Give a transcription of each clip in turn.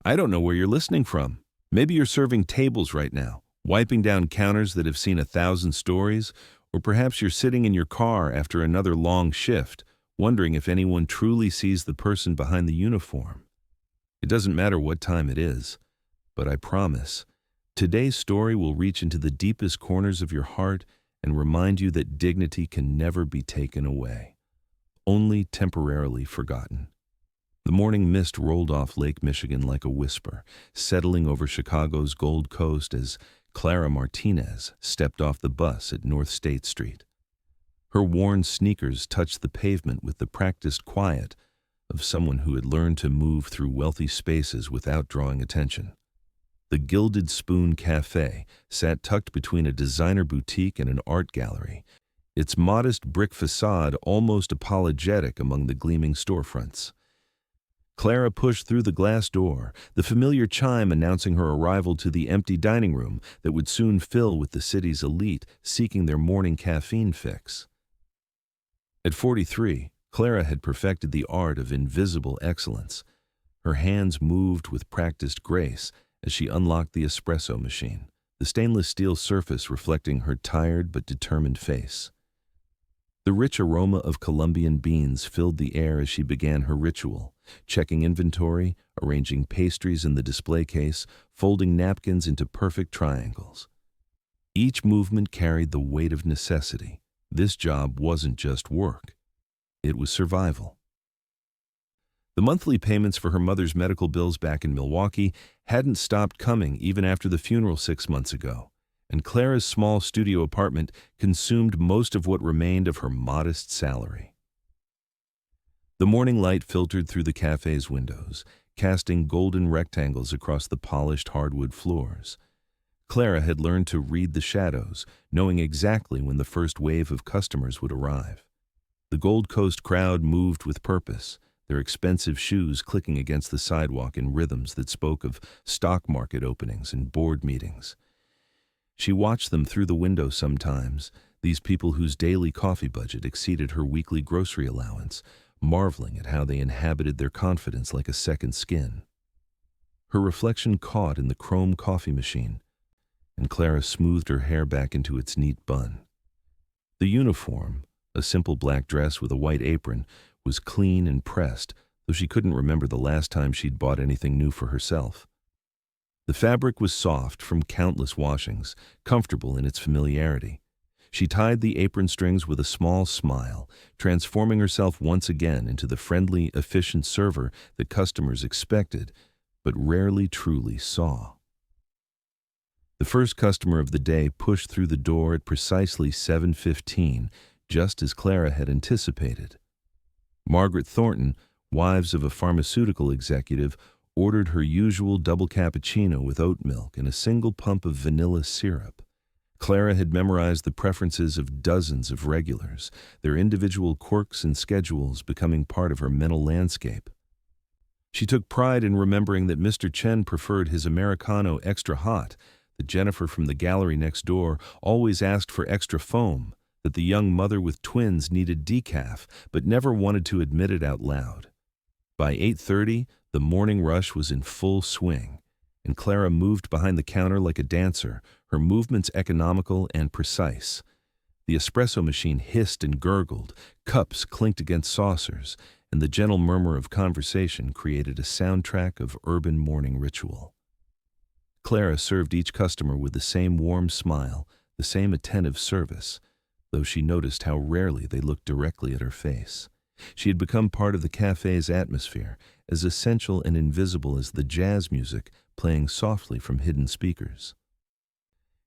I don't know where you're listening from. Maybe you're serving tables right now, wiping down counters that have seen 1,000 stories, or perhaps you're sitting in your car after another long shift, wondering if anyone truly sees the person behind the uniform. It doesn't matter what time it is, but I promise, today's story will reach into the deepest corners of your heart and remind you that dignity can never be taken away, only temporarily forgotten. The morning mist rolled off Lake Michigan like a whisper, settling over Chicago's Gold Coast as Clara Martinez stepped off the bus at North State Street. Her worn sneakers touched the pavement with the practiced quiet of someone who had learned to move through wealthy spaces without drawing attention. The Gilded Spoon Cafe sat tucked between a designer boutique and an art gallery, its modest brick facade almost apologetic among the gleaming storefronts. Clara pushed through the glass door, the familiar chime announcing her arrival to the empty dining room that would soon fill with the city's elite seeking their morning caffeine fix. At 43, Clara had perfected the art of invisible excellence. Her hands moved with practiced grace as she unlocked the espresso machine, the stainless steel surface reflecting her tired but determined face. The rich aroma of Colombian beans filled the air as she began her ritual, checking inventory, arranging pastries in the display case, folding napkins into perfect triangles. Each movement carried the weight of necessity. This job wasn't just work. It was survival. The monthly payments for her mother's medical bills back in Milwaukee hadn't stopped coming even after the funeral 6 months ago, and Clara's small studio apartment consumed most of what remained of her modest salary. The morning light filtered through the cafe's windows, casting golden rectangles across the polished hardwood floors. Clara had learned to read the shadows, knowing exactly when the first wave of customers would arrive. The Gold Coast crowd moved with purpose, their expensive shoes clicking against the sidewalk in rhythms that spoke of stock market openings and board meetings. She watched them through the window sometimes, these people whose daily coffee budget exceeded her weekly grocery allowance, marveling at how they inhabited their confidence like a second skin. Her reflection caught in the chrome coffee machine, and Clara smoothed her hair back into its neat bun. The uniform, a simple black dress with a white apron, was clean and pressed, though she couldn't remember the last time she'd bought anything new for herself. The fabric was soft from countless washings, comfortable in its familiarity. She tied the apron strings with a small smile, transforming herself once again into the friendly, efficient server that customers expected, but rarely truly saw. The first customer of the day pushed through the door at precisely 7:15, just as Clara had anticipated. Margaret Thornton, wives of a pharmaceutical executive, ordered her usual double cappuccino with oat milk and a single pump of vanilla syrup. Clara had memorized the preferences of dozens of regulars, their individual quirks and schedules becoming part of her mental landscape. She took pride in remembering that Mr. Chen preferred his Americano extra hot, that Jennifer from the gallery next door always asked for extra foam, that the young mother with twins needed decaf but never wanted to admit it out loud. By 8:30, the morning rush was in full swing, and Clara moved behind the counter like a dancer, her movements economical and precise. The espresso machine hissed and gurgled, cups clinked against saucers, and the gentle murmur of conversation created a soundtrack of urban morning ritual. Clara served each customer with the same warm smile, the same attentive service, though she noticed how rarely they looked directly at her face. She had become part of the cafe's atmosphere, as essential and invisible as the jazz music playing softly from hidden speakers.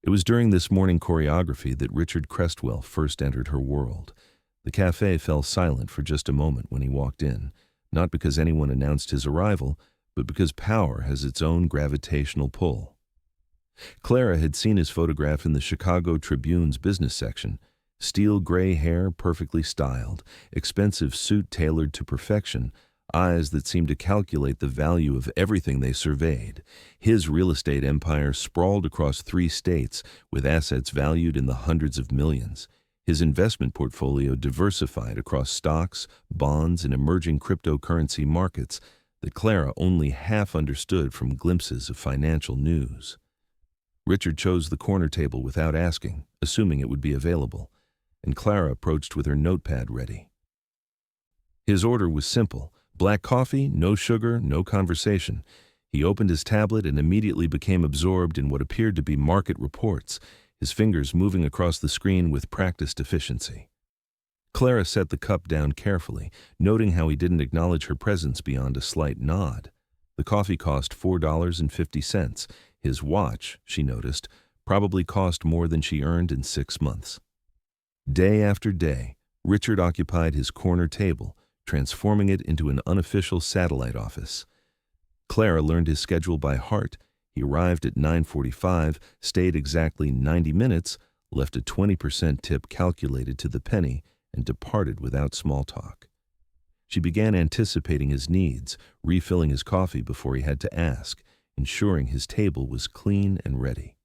It was during this morning choreography that Richard Crestwell first entered her world. The cafe fell silent for just a moment when he walked in, not because anyone announced his arrival, but because power has its own gravitational pull. Clara had seen his photograph in the Chicago Tribune's business section. Steel gray hair perfectly styled, expensive suit tailored to perfection, eyes that seemed to calculate the value of everything they surveyed. His real estate empire sprawled across 3 states with assets valued in the hundreds of millions. His investment portfolio diversified across stocks, bonds, and emerging cryptocurrency markets, that Clara only half understood from glimpses of financial news. Richard chose the corner table without asking, assuming it would be available, and Clara approached with her notepad ready. His order was simple: black coffee, no sugar, no conversation. He opened his tablet and immediately became absorbed in what appeared to be market reports, his fingers moving across the screen with practiced efficiency. Clara set the cup down carefully, noting how he didn't acknowledge her presence beyond a slight nod. The coffee cost $4.50. His watch, she noticed, probably cost more than she earned in 6 months. Day after day, Richard occupied his corner table, transforming it into an unofficial satellite office. Clara learned his schedule by heart. He arrived at 9:45, stayed exactly 90 minutes, left a 20% tip calculated to the penny, and departed without small talk. She began anticipating his needs, refilling his coffee before he had to ask, ensuring his table was clean and ready.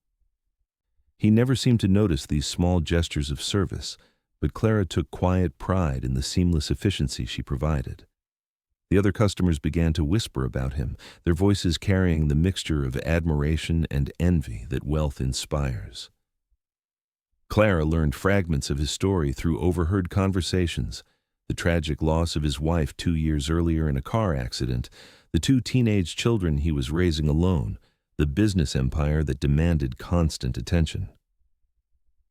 He never seemed to notice these small gestures of service, but Clara took quiet pride in the seamless efficiency she provided. The other customers began to whisper about him, their voices carrying the mixture of admiration and envy that wealth inspires. Clara learned fragments of his story through overheard conversations: the tragic loss of his wife 2 years earlier in a car accident, the 2 teenage children he was raising alone, the business empire that demanded constant attention.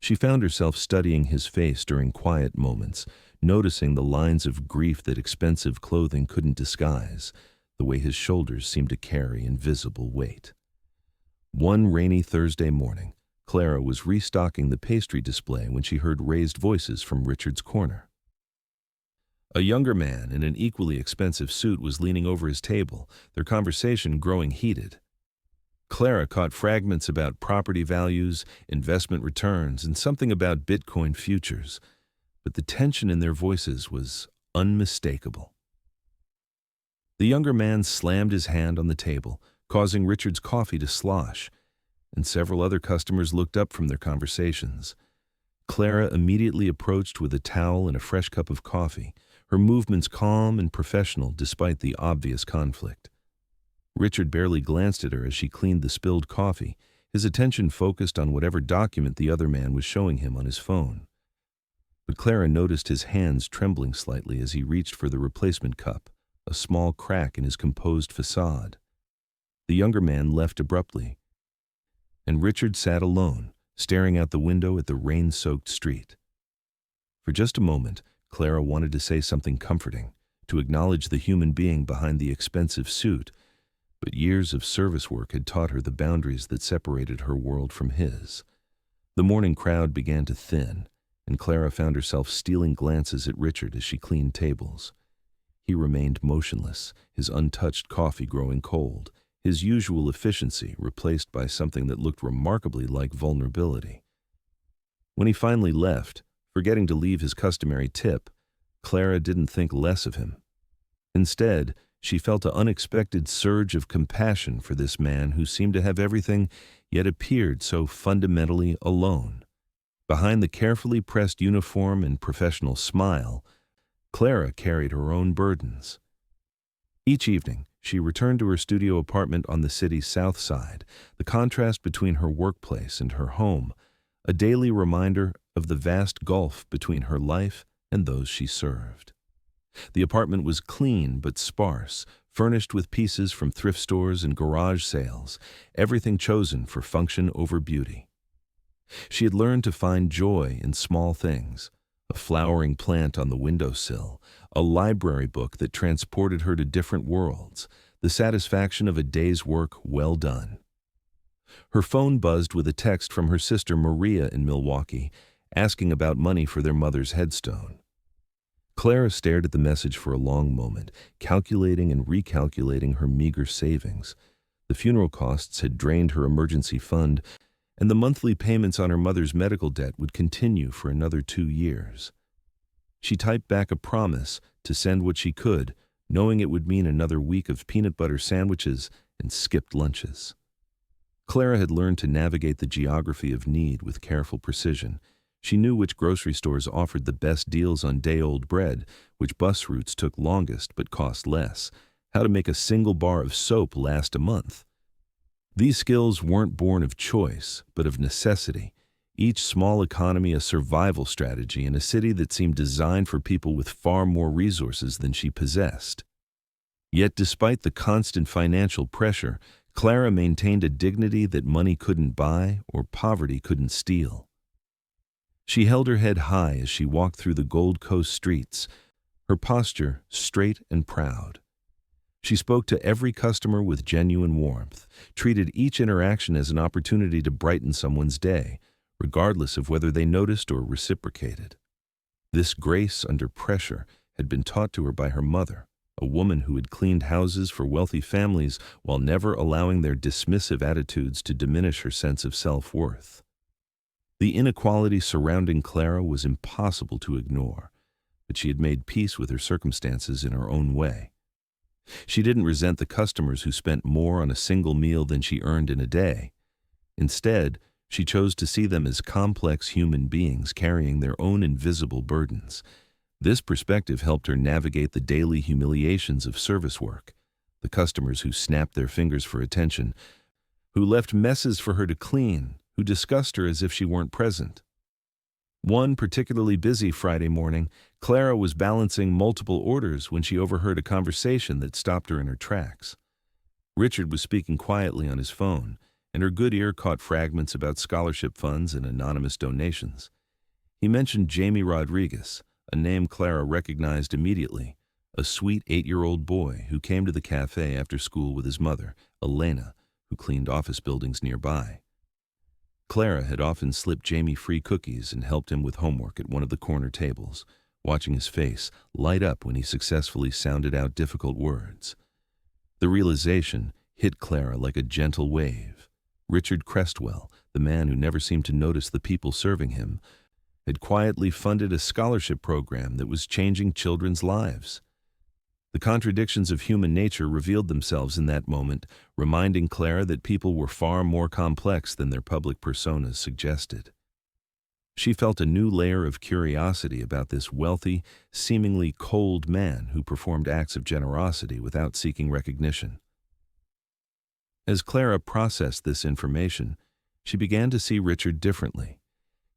She found herself studying his face during quiet moments, noticing the lines of grief that expensive clothing couldn't disguise, the way his shoulders seemed to carry invisible weight. One rainy Thursday morning, Clara was restocking the pastry display when she heard raised voices from Richard's corner. A younger man in an equally expensive suit was leaning over his table, their conversation growing heated. Clara caught fragments about property values, investment returns, and something about Bitcoin futures, but the tension in their voices was unmistakable. The younger man slammed his hand on the table, causing Richard's coffee to slosh, and several other customers looked up from their conversations. Clara immediately approached with a towel and a fresh cup of coffee, her movements calm and professional despite the obvious conflict. Richard barely glanced at her as she cleaned the spilled coffee, his attention focused on whatever document the other man was showing him on his phone. But Clara noticed his hands trembling slightly as he reached for the replacement cup, a small crack in his composed facade. The younger man left abruptly, and Richard sat alone, staring out the window at the rain-soaked street. For just a moment, Clara wanted to say something comforting, to acknowledge the human being behind the expensive suit, but years of service work had taught her the boundaries that separated her world from his. The morning crowd began to thin, and Clara found herself stealing glances at Richard as she cleaned tables. He remained motionless, his untouched coffee growing cold, his usual efficiency replaced by something that looked remarkably like vulnerability. When he finally left, forgetting to leave his customary tip, Clara didn't think less of him. Instead, she felt an unexpected surge of compassion for this man who seemed to have everything, yet appeared so fundamentally alone. Behind the carefully pressed uniform and professional smile, Clara carried her own burdens. Each evening, she returned to her studio apartment on the city's south side, the contrast between her workplace and her home, a daily reminder of the vast gulf between her life and those she served. The apartment was clean but sparse, furnished with pieces from thrift stores and garage sales, everything chosen for function over beauty. She had learned to find joy in small things: a flowering plant on the windowsill, a library book that transported her to different worlds, the satisfaction of a day's work well done. Her phone buzzed with a text from her sister Maria in Milwaukee, asking about money for their mother's headstone. Clara stared at the message for a long moment, calculating and recalculating her meager savings. The funeral costs had drained her emergency fund, and the monthly payments on her mother's medical debt would continue for another 2 years. She typed back a promise to send what she could, knowing it would mean another week of peanut butter sandwiches and skipped lunches. Clara had learned to navigate the geography of need with careful precision. She knew which grocery stores offered the best deals on day-old bread, which bus routes took longest but cost less, how to make a single bar of soap last a month. These skills weren't born of choice, but of necessity, each small economy a survival strategy in a city that seemed designed for people with far more resources than she possessed. Yet despite the constant financial pressure, Clara maintained a dignity that money couldn't buy or poverty couldn't steal. She held her head high as she walked through the Gold Coast streets, her posture straight and proud. She spoke to every customer with genuine warmth, treated each interaction as an opportunity to brighten someone's day, regardless of whether they noticed or reciprocated. This grace under pressure had been taught to her by her mother, a woman who had cleaned houses for wealthy families while never allowing their dismissive attitudes to diminish her sense of self-worth. The inequality surrounding Clara was impossible to ignore, but she had made peace with her circumstances in her own way. She didn't resent the customers who spent more on a single meal than she earned in a day. Instead, she chose to see them as complex human beings carrying their own invisible burdens. This perspective helped her navigate the daily humiliations of service work, the customers who snapped their fingers for attention, who left messes for her to clean, who discussed her as if she weren't present. One particularly busy Friday morning, Clara was balancing multiple orders when she overheard a conversation that stopped her in her tracks. Richard was speaking quietly on his phone, and her good ear caught fragments about scholarship funds and anonymous donations. He mentioned Jamie Rodriguez, a name Clara recognized immediately, a sweet 8-year-old boy who came to the cafe after school with his mother, Elena, who cleaned office buildings nearby. Clara had often slipped Jamie free cookies and helped him with homework at one of the corner tables, watching his face light up when he successfully sounded out difficult words. The realization hit Clara like a gentle wave. Richard Crestwell, the man who never seemed to notice the people serving him, had quietly funded a scholarship program that was changing children's lives. The contradictions of human nature revealed themselves in that moment, reminding Clara that people were far more complex than their public personas suggested. She felt a new layer of curiosity about this wealthy, seemingly cold man who performed acts of generosity without seeking recognition. As Clara processed this information, she began to see Richard differently.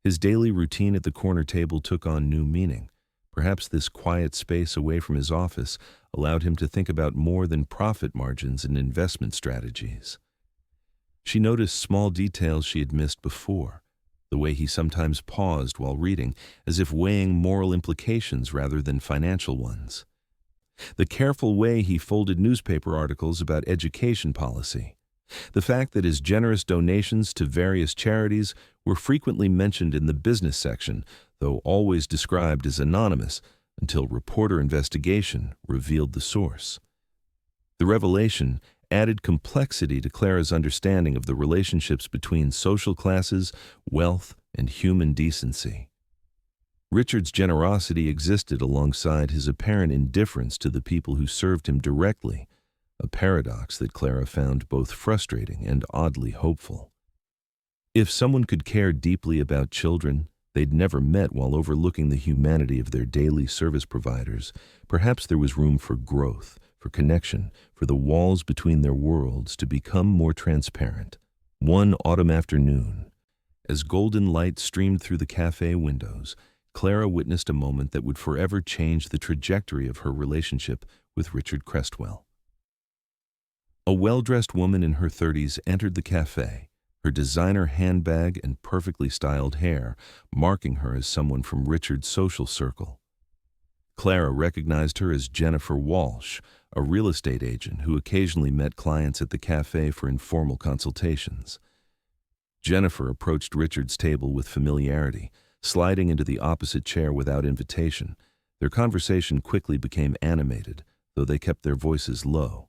His daily routine at the corner table took on new meaning. Perhaps this quiet space away from his office allowed him to think about more than profit margins and investment strategies. She noticed small details she had missed before, the way he sometimes paused while reading, as if weighing moral implications rather than financial ones. The careful way he folded newspaper articles about education policy. The fact that his generous donations to various charities were frequently mentioned in the business section, though always described as anonymous, until reporter investigation revealed the source. The revelation added complexity to Clara's understanding of the relationships between social classes, wealth, and human decency. Richard's generosity existed alongside his apparent indifference to the people who served him directly, a paradox that Clara found both frustrating and oddly hopeful. If someone could care deeply about children they'd never met while overlooking the humanity of their daily service providers, perhaps there was room for growth, for connection, for the walls between their worlds to become more transparent. One autumn afternoon, as golden light streamed through the cafe windows, Clara witnessed a moment that would forever change the trajectory of her relationship with Richard Crestwell. A well-dressed woman in her 30s entered the cafe, her designer handbag and perfectly styled hair marking her as someone from Richard's social circle. Clara recognized her as Jennifer Walsh, a real estate agent who occasionally met clients at the cafe for informal consultations. Jennifer approached Richard's table with familiarity, sliding into the opposite chair without invitation. Their conversation quickly became animated, though they kept their voices low.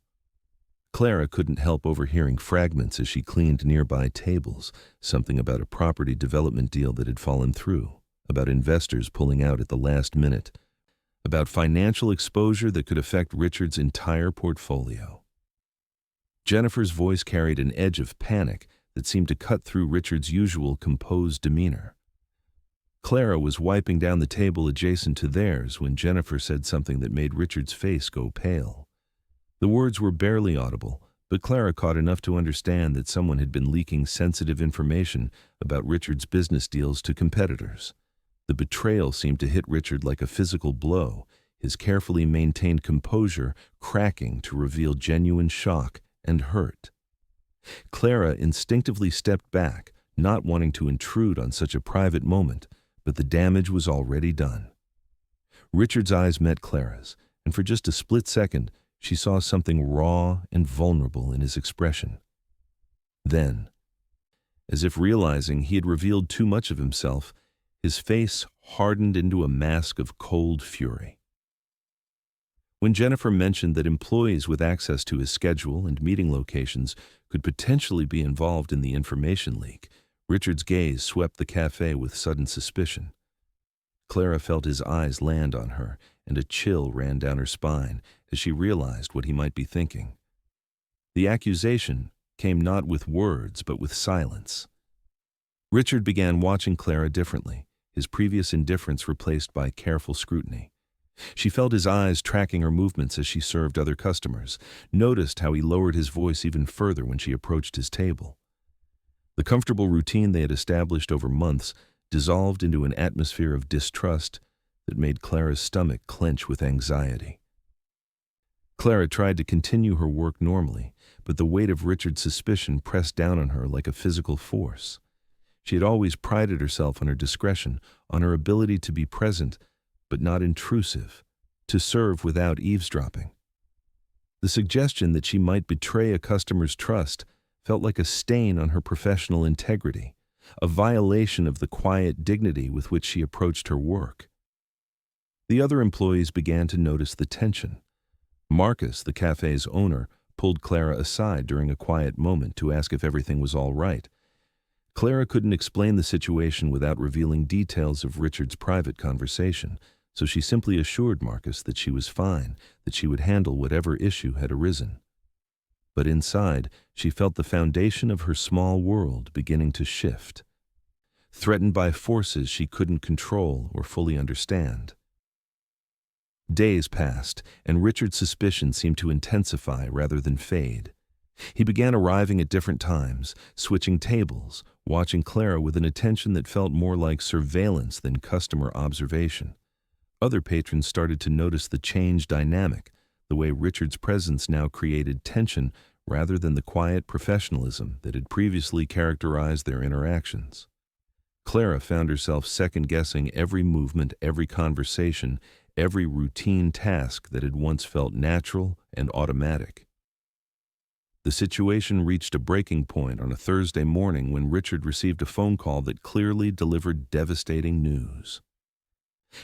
Clara couldn't help overhearing fragments as she cleaned nearby tables, something about a property development deal that had fallen through, about investors pulling out at the last minute, about financial exposure that could affect Richard's entire portfolio. Jennifer's voice carried an edge of panic that seemed to cut through Richard's usual composed demeanor. Clara was wiping down the table adjacent to theirs when Jennifer said something that made Richard's face go pale. The words were barely audible, but Clara caught enough to understand that someone had been leaking sensitive information about Richard's business deals to competitors. The betrayal seemed to hit Richard like a physical blow, his carefully maintained composure cracking to reveal genuine shock and hurt. Clara instinctively stepped back, not wanting to intrude on such a private moment, but the damage was already done. Richard's eyes met Clara's, and for just a split second, she saw something raw and vulnerable in his expression. Then, as if realizing he had revealed too much of himself, his face hardened into a mask of cold fury. When Jennifer mentioned that employees with access to his schedule and meeting locations could potentially be involved in the information leak, Richard's gaze swept the cafe with sudden suspicion. Clara felt his eyes land on her, and a chill ran down her spine as she realized what he might be thinking. The accusation came not with words but with silence. Richard began watching Clara differently, his previous indifference replaced by careful scrutiny. She felt his eyes tracking her movements as she served other customers, noticed how he lowered his voice even further when she approached his table. The comfortable routine they had established over months dissolved into an atmosphere of distrust that made Clara's stomach clench with anxiety. Clara tried to continue her work normally, but the weight of Richard's suspicion pressed down on her like a physical force. She had always prided herself on her discretion, on her ability to be present, but not intrusive, to serve without eavesdropping. The suggestion that she might betray a customer's trust felt like a stain on her professional integrity, a violation of the quiet dignity with which she approached her work. The other employees began to notice the tension. Marcus, the cafe's owner, pulled Clara aside during a quiet moment to ask if everything was all right. Clara couldn't explain the situation without revealing details of Richard's private conversation, so she simply assured Marcus that she was fine, that she would handle whatever issue had arisen. But inside, she felt the foundation of her small world beginning to shift, threatened by forces she couldn't control or fully understand. Days passed, and Richard's suspicion seemed to intensify rather than fade. He began arriving at different times, switching tables, watching Clara with an attention that felt more like surveillance than customer observation. Other patrons started to notice the change dynamic, the way Richard's presence now created tension rather than the quiet professionalism that had previously characterized their interactions. Clara found herself second-guessing every movement, every conversation, every routine task that had once felt natural and automatic. The situation reached a breaking point on a Thursday morning when Richard received a phone call that clearly delivered devastating news.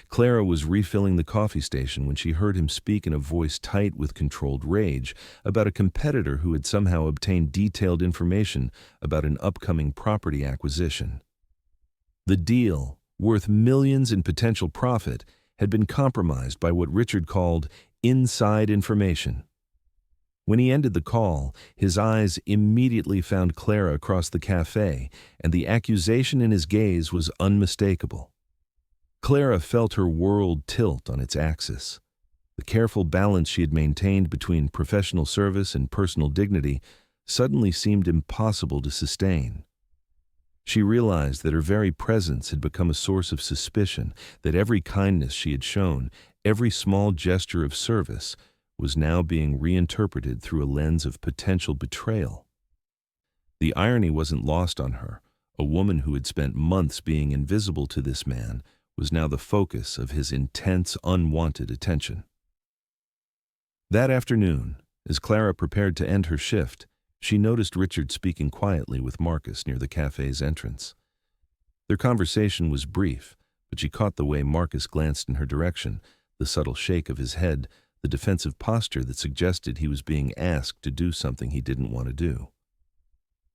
Clara was refilling the coffee station when she heard him speak in a voice tight with controlled rage about a competitor who had somehow obtained detailed information about an upcoming property acquisition. The deal, worth millions in potential profit, had been compromised by what Richard called inside information. When he ended the call, his eyes immediately found Clara across the cafe, and the accusation in his gaze was unmistakable. Clara felt her world tilt on its axis. The careful balance she had maintained between professional service and personal dignity suddenly seemed impossible to sustain. She realized that her very presence had become a source of suspicion, that every kindness she had shown, every small gesture of service, was now being reinterpreted through a lens of potential betrayal. The irony wasn't lost on her. A woman who had spent months being invisible to this man was now the focus of his intense, unwanted attention. That afternoon, as Clara prepared to end her shift, she noticed Richard speaking quietly with Marcus near the cafe's entrance. Their conversation was brief, but she caught the way Marcus glanced in her direction, the subtle shake of his head, the defensive posture that suggested he was being asked to do something he didn't want to do.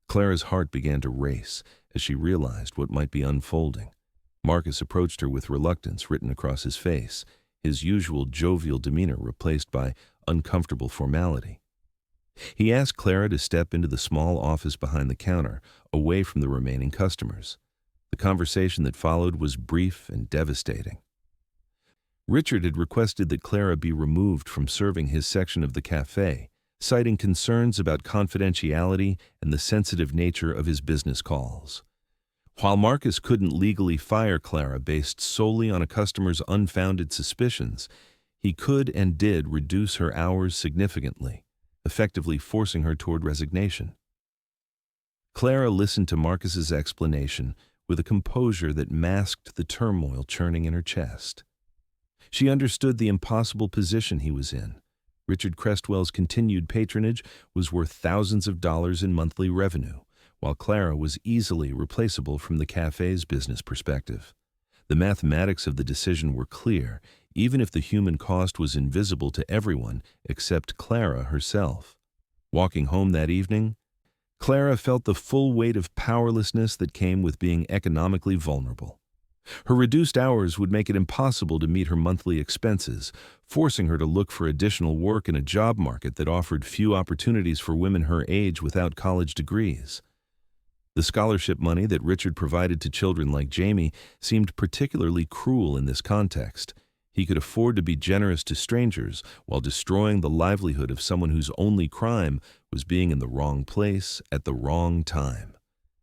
Clara's heart began to race as she realized what might be unfolding. Marcus approached her with reluctance written across his face, his usual jovial demeanor replaced by uncomfortable formality. He asked Clara to step into the small office behind the counter, away from the remaining customers. The conversation that followed was brief and devastating. Richard had requested that Clara be removed from serving his section of the cafe, citing concerns about confidentiality and the sensitive nature of his business calls. While Marcus couldn't legally fire Clara based solely on a customer's unfounded suspicions, he could and did reduce her hours significantly, effectively forcing her toward resignation. Clara listened to Marcus's explanation with a composure that masked the turmoil churning in her chest. She understood the impossible position he was in. Richard Crestwell's continued patronage was worth thousands of dollars in monthly revenue, while Clara was easily replaceable from the cafe's business perspective. The mathematics of the decision were clear, even if the human cost was invisible to everyone except Clara herself. Walking home that evening, Clara felt the full weight of powerlessness that came with being economically vulnerable. Her reduced hours would make it impossible to meet her monthly expenses, forcing her to look for additional work in a job market that offered few opportunities for women her age without college degrees. The scholarship money that Richard provided to children like Jamie seemed particularly cruel in this context. He could afford to be generous to strangers while destroying the livelihood of someone whose only crime was being in the wrong place at the wrong time.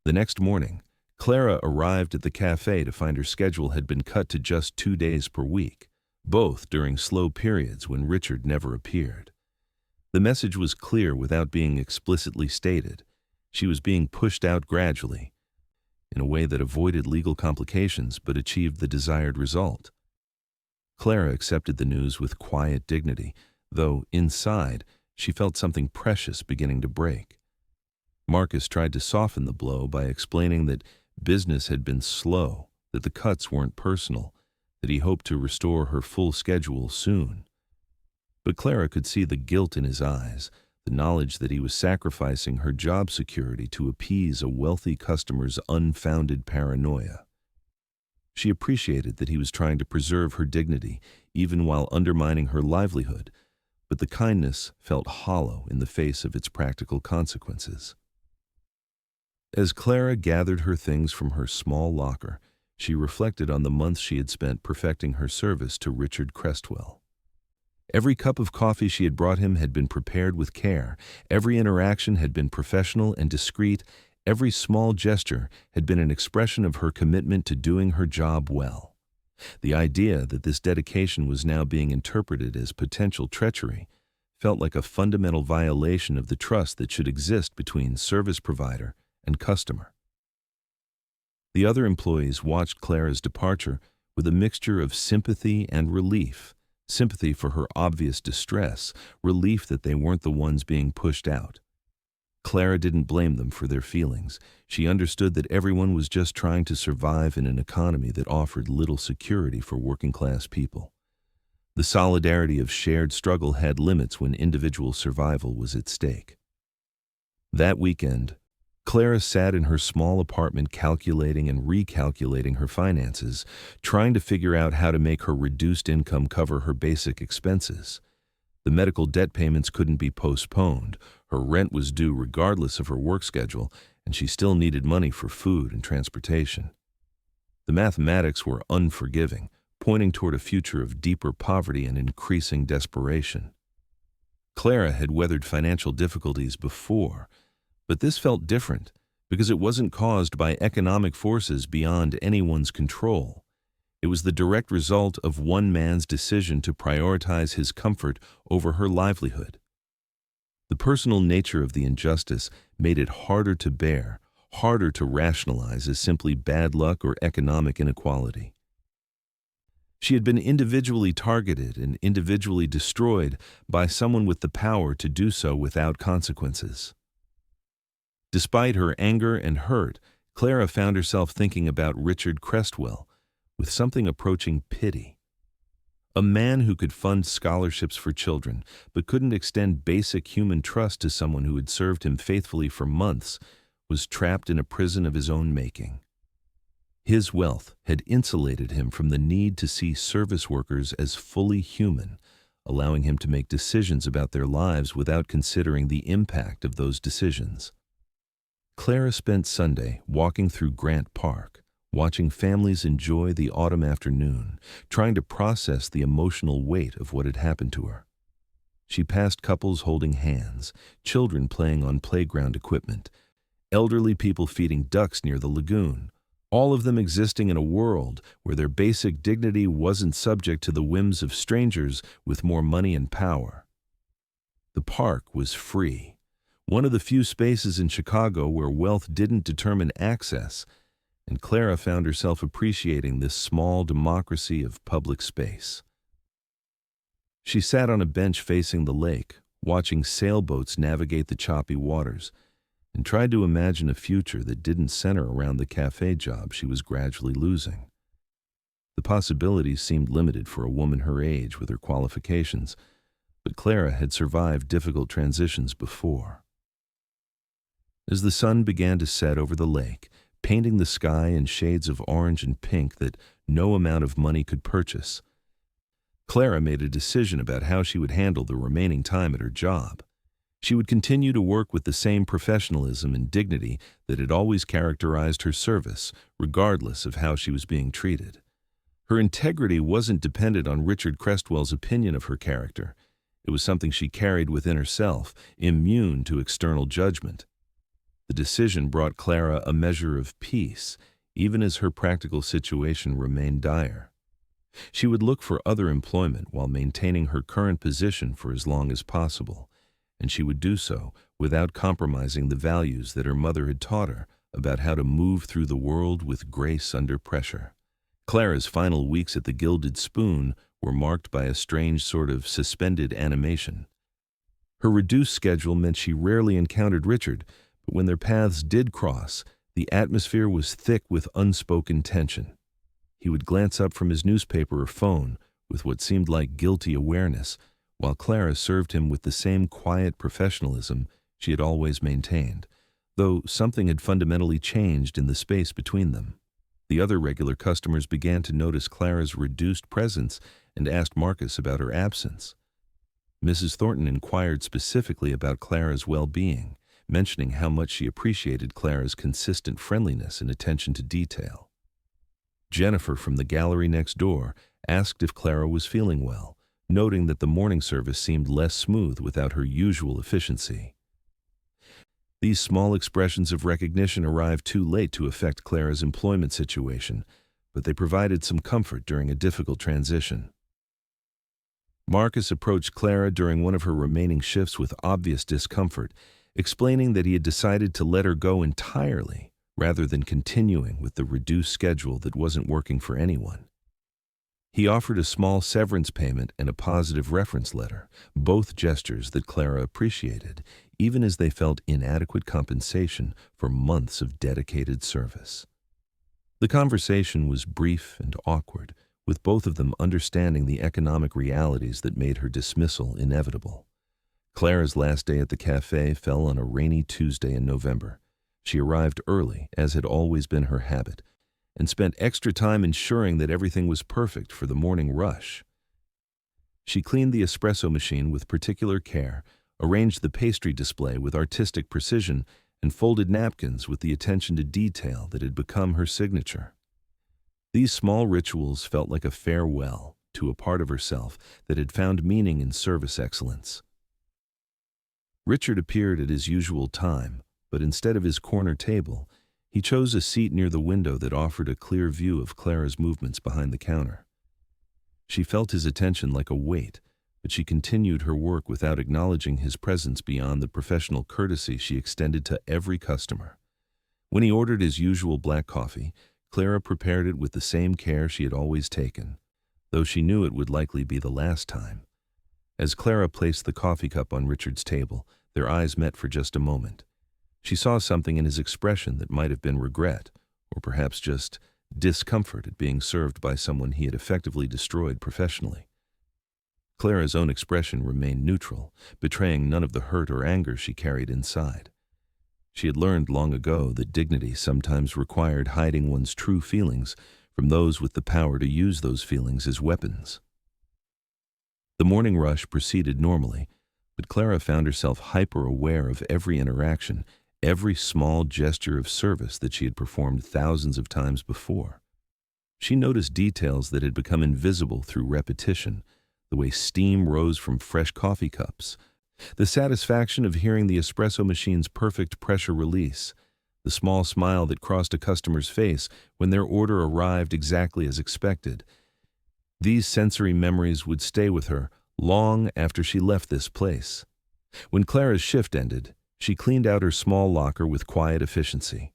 The next morning, Clara arrived at the cafe to find her schedule had been cut to just 2 days per week, both during slow periods when Richard never appeared. The message was clear without being explicitly stated. She was being pushed out gradually, in a way that avoided legal complications but achieved the desired result. Clara accepted the news with quiet dignity, though inside she felt something precious beginning to break. Marcus tried to soften the blow by explaining that business had been slow, that the cuts weren't personal, that he hoped to restore her full schedule soon. But Clara could see the guilt in his eyes, the knowledge that he was sacrificing her job security to appease a wealthy customer's unfounded paranoia. She appreciated that he was trying to preserve her dignity, even while undermining her livelihood, but the kindness felt hollow in the face of its practical consequences. As Clara gathered her things from her small locker, she reflected on the months she had spent perfecting her service to Richard Crestwell. Every cup of coffee she had brought him had been prepared with care, every interaction had been professional and discreet, every small gesture had been an expression of her commitment to doing her job well. The idea that this dedication was now being interpreted as potential treachery felt like a fundamental violation of the trust that should exist between service provider and customer. The other employees watched Clara's departure with a mixture of sympathy and relief. Sympathy for her obvious distress, relief that they weren't the ones being pushed out. Clara didn't blame them for their feelings. She understood that everyone was just trying to survive in an economy that offered little security for working-class people. The solidarity of shared struggle had limits when individual survival was at stake. That weekend, Clara sat in her small apartment calculating and recalculating her finances, trying to figure out how to make her reduced income cover her basic expenses. The medical debt payments couldn't be postponed, her rent was due regardless of her work schedule, and she still needed money for food and transportation. The mathematics were unforgiving, pointing toward a future of deeper poverty and increasing desperation. Clara had weathered financial difficulties before, but this felt different because it wasn't caused by economic forces beyond anyone's control. It was the direct result of one man's decision to prioritize his comfort over her livelihood. The personal nature of the injustice made it harder to bear, harder to rationalize as simply bad luck or economic inequality. She had been individually targeted and individually destroyed by someone with the power to do so without consequences. Despite her anger and hurt, Clara found herself thinking about Richard Crestwell with something approaching pity. A man who could fund scholarships for children but couldn't extend basic human trust to someone who had served him faithfully for months was trapped in a prison of his own making. His wealth had insulated him from the need to see service workers as fully human, allowing him to make decisions about their lives without considering the impact of those decisions. Clara spent Sunday walking through Grant Park, watching families enjoy the autumn afternoon, trying to process the emotional weight of what had happened to her. She passed couples holding hands, children playing on playground equipment, elderly people feeding ducks near the lagoon, all of them existing in a world where their basic dignity wasn't subject to the whims of strangers with more money and power. The park was free, one of the few spaces in Chicago where wealth didn't determine access, and Clara found herself appreciating this small democracy of public space. She sat on a bench facing the lake, watching sailboats navigate the choppy waters, and tried to imagine a future that didn't center around the cafe job she was gradually losing. The possibilities seemed limited for a woman her age with her qualifications, but Clara had survived difficult transitions before. As the sun began to set over the lake, painting the sky in shades of orange and pink that no amount of money could purchase, Clara made a decision about how she would handle the remaining time at her job. She would continue to work with the same professionalism and dignity that had always characterized her service, regardless of how she was being treated. Her integrity wasn't dependent on Richard Crestwell's opinion of her character. It was something she carried within herself, immune to external judgment. The decision brought Clara a measure of peace, even as her practical situation remained dire. She would look for other employment while maintaining her current position for as long as possible, and she would do so without compromising the values that her mother had taught her about how to move through the world with grace under pressure. Clara's final weeks at the Gilded Spoon were marked by a strange sort of suspended animation. Her reduced schedule meant she rarely encountered Richard, but when their paths did cross, the atmosphere was thick with unspoken tension. He would glance up from his newspaper or phone with what seemed like guilty awareness, while Clara served him with the same quiet professionalism she had always maintained, though something had fundamentally changed in the space between them. The other regular customers began to notice Clara's reduced presence and asked Marcus about her absence. Mrs. Thornton inquired specifically about Clara's well-being, mentioning how much she appreciated Clara's consistent friendliness and attention to detail. Jennifer from the gallery next door asked if Clara was feeling well, noting that the morning service seemed less smooth without her usual efficiency. These small expressions of recognition arrived too late to affect Clara's employment situation, but they provided some comfort during a difficult transition. Marcus approached Clara during one of her remaining shifts with obvious discomfort, explaining that he had decided to let her go entirely rather than continuing with the reduced schedule that wasn't working for anyone. He offered a small severance payment and a positive reference letter, both gestures that Clara appreciated, even as they felt inadequate compensation for months of dedicated service. The conversation was brief and awkward, with both of them understanding the economic realities that made her dismissal inevitable. Clara's last day at the cafe fell on a rainy Tuesday in November. She arrived early, as had always been her habit, and spent extra time ensuring that everything was perfect for the morning rush. She cleaned the espresso machine with particular care, arranged the pastry display with artistic precision, and folded napkins with the attention to detail that had become her signature. These small rituals felt like a farewell to a part of herself that had found meaning in service excellence. Richard appeared at his usual time, but instead of his corner table, he chose a seat near the window that offered a clear view of Clara's movements behind the counter. She felt his attention like a weight, but she continued her work without acknowledging his presence beyond the professional courtesy she extended to every customer. When he ordered his usual black coffee, Clara prepared it with the same care she had always taken, though she knew it would likely be the last time. As Clara placed the coffee cup on Richard's table, their eyes met for just a moment. She saw something in his expression that might have been regret, or perhaps just discomfort at being served by someone he had effectively destroyed professionally. Clara's own expression remained neutral, betraying none of the hurt or anger she carried inside. She had learned long ago that dignity sometimes required hiding one's true feelings from those with the power to use those feelings as weapons. The morning rush proceeded normally, but Clara found herself hyper-aware of every interaction, every small gesture of service that she had performed thousands of times before. She noticed details that had become invisible through repetition, the way steam rose from fresh coffee cups, the satisfaction of hearing the espresso machine's perfect pressure release, the small smile that crossed a customer's face when their order arrived exactly as expected. These sensory memories would stay with her long after she left this place. When Clara's shift ended, she cleaned out her small locker with quiet efficiency.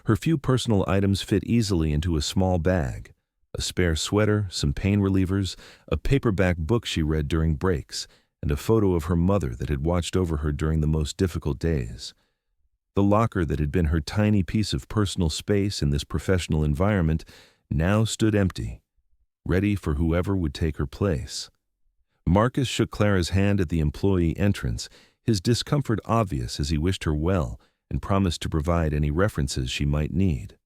Her few personal items fit easily into a small bag: a spare sweater, some pain relievers, a paperback book she read during breaks, and a photo of her mother that had watched over her during the most difficult days. The locker that had been her tiny piece of personal space in this professional environment now stood empty, ready for whoever would take her place. Marcus shook Clara's hand at the employee entrance, his discomfort obvious as he wished her well and promised to provide any references she might need.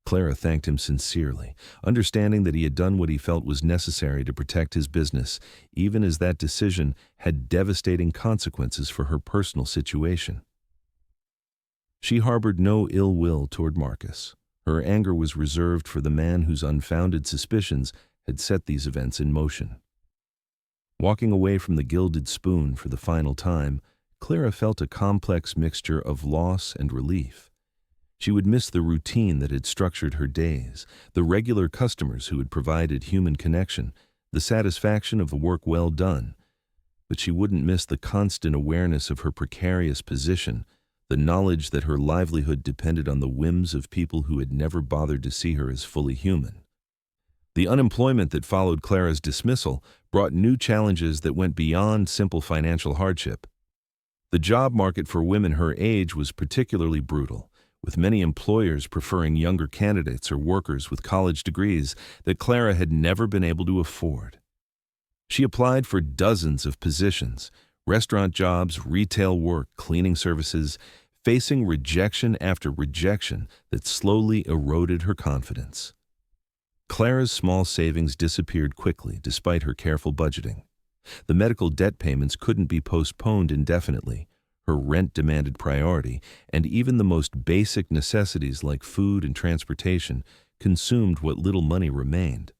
Clara thanked him sincerely, understanding that he had done what he felt was necessary to protect his business, even as that decision had devastating consequences for her personal situation. She harbored no ill will toward Marcus. Her anger was reserved for the man whose unfounded suspicions had set these events in motion. Walking away from the Gilded Spoon for the final time, Clara felt a complex mixture of loss and relief. She would miss the routine that had structured her days, the regular customers who had provided human connection, the satisfaction of a work well done. But she wouldn't miss the constant awareness of her precarious position, the knowledge that her livelihood depended on the whims of people who had never bothered to see her as fully human. The unemployment that followed Clara's dismissal brought new challenges that went beyond simple financial hardship. The job market for women her age was particularly brutal, with many employers preferring younger candidates or workers with college degrees that Clara had never been able to afford. She applied for dozens of positions: restaurant jobs, retail work, cleaning services, facing rejection after rejection that slowly eroded her confidence. Clara's small savings disappeared quickly despite her careful budgeting. The medical debt payments couldn't be postponed indefinitely. Her rent demanded priority, and even the most basic necessities like food and transportation consumed what little money remained.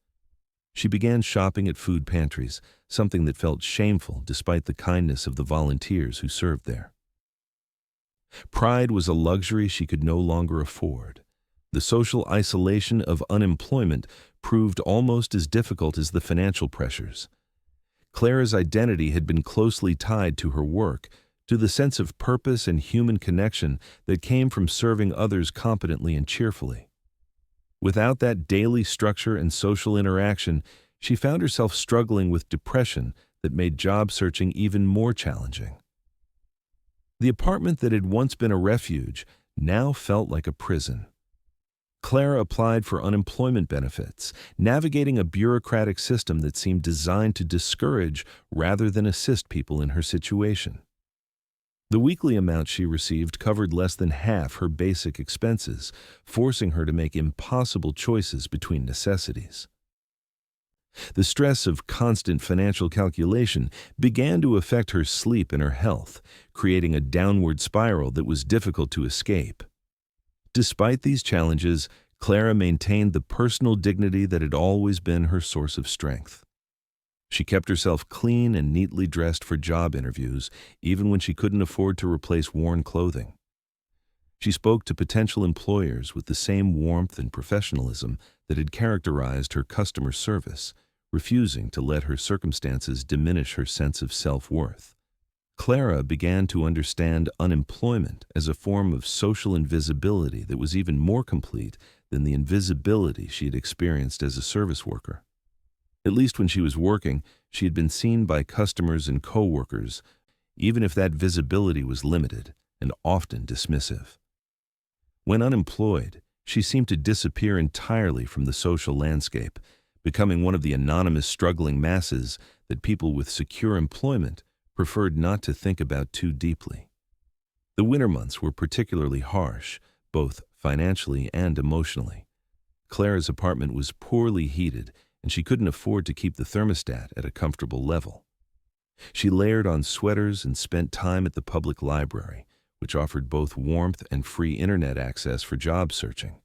She began shopping at food pantries, something that felt shameful despite the kindness of the volunteers who served there. Pride was a luxury she could no longer afford. The social isolation of unemployment proved almost as difficult as the financial pressures. Clara's identity had been closely tied to her work, to the sense of purpose and human connection that came from serving others competently and cheerfully. Without that daily structure and social interaction, she found herself struggling with depression that made job searching even more challenging. The apartment that had once been a refuge now felt like a prison. Clara applied for unemployment benefits, navigating a bureaucratic system that seemed designed to discourage rather than assist people in her situation. The weekly amount she received covered less than half her basic expenses, forcing her to make impossible choices between necessities. The stress of constant financial calculation began to affect her sleep and her health, creating a downward spiral that was difficult to escape. Despite these challenges, Clara maintained the personal dignity that had always been her source of strength. She kept herself clean and neatly dressed for job interviews, even when she couldn't afford to replace worn clothing. She spoke to potential employers with the same warmth and professionalism that had characterized her customer service, refusing to let her circumstances diminish her sense of self-worth. Clara began to understand unemployment as a form of social invisibility that was even more complete than the invisibility she had experienced as a service worker. At least when she was working, she had been seen by customers and co-workers, even if that visibility was limited and often dismissive. When unemployed, she seemed to disappear entirely from the social landscape, becoming one of the anonymous struggling masses that people with secure employment preferred not to think about too deeply. The winter months were particularly harsh, both financially and emotionally. Clara's apartment was poorly heated, and she couldn't afford to keep the thermostat at a comfortable level. She layered on sweaters and spent time at the public library, which offered both warmth and free internet access for job searching.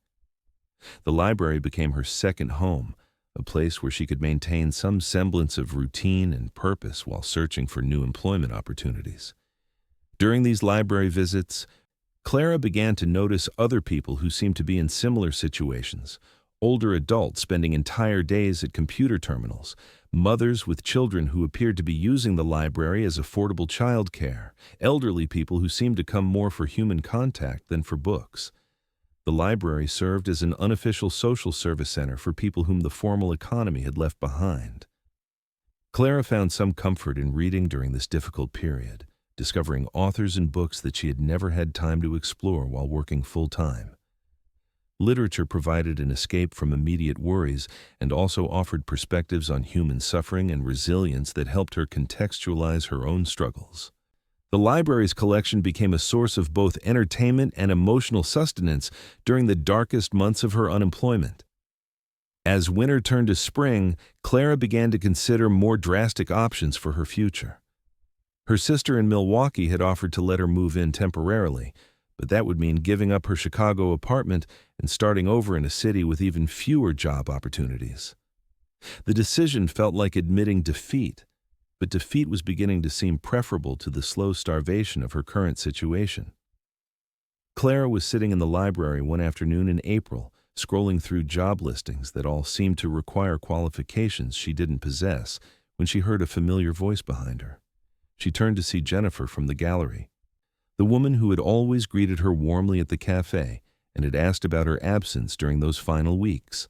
The library became her second home, a place where she could maintain some semblance of routine and purpose while searching for new employment opportunities. During these library visits, Clara began to notice other people who seemed to be in similar situations: older adults spending entire days at computer terminals, mothers with children who appeared to be using the library as affordable childcare, elderly people who seemed to come more for human contact than for books. The library served as an unofficial social service center for people whom the formal economy had left behind. Clara found some comfort in reading during this difficult period, discovering authors and books that she had never had time to explore while working full-time. Literature provided an escape from immediate worries and also offered perspectives on human suffering and resilience that helped her contextualize her own struggles. The library's collection became a source of both entertainment and emotional sustenance during the darkest months of her unemployment. As winter turned to spring, Clara began to consider more drastic options for her future. Her sister in Milwaukee had offered to let her move in temporarily, but that would mean giving up her Chicago apartment and starting over in a city with even fewer job opportunities. The decision felt like admitting defeat, but defeat was beginning to seem preferable to the slow starvation of her current situation. Clara was sitting in the library one afternoon in April, scrolling through job listings that all seemed to require qualifications she didn't possess, when she heard a familiar voice behind her. She turned to see Jennifer from the gallery, the woman who had always greeted her warmly at the cafe and had asked about her absence during those final weeks.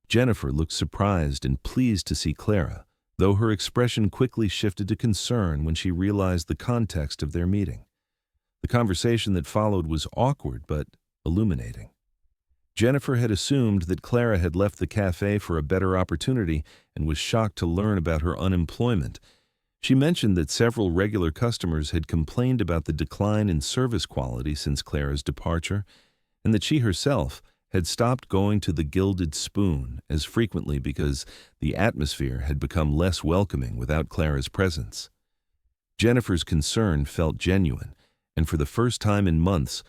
Jennifer looked surprised and pleased to see Clara, though her expression quickly shifted to concern when she realized the context of their meeting. The conversation that followed was awkward but illuminating. Jennifer had assumed that Clara had left the cafe for a better opportunity and was shocked to learn about her unemployment. She mentioned that several regular customers had complained about the decline in service quality since Clara's departure, and that she herself had stopped going to the Gilded Spoon as frequently because the atmosphere had become less welcoming without Clara's presence. Jennifer's concern felt genuine, and for the first time in months,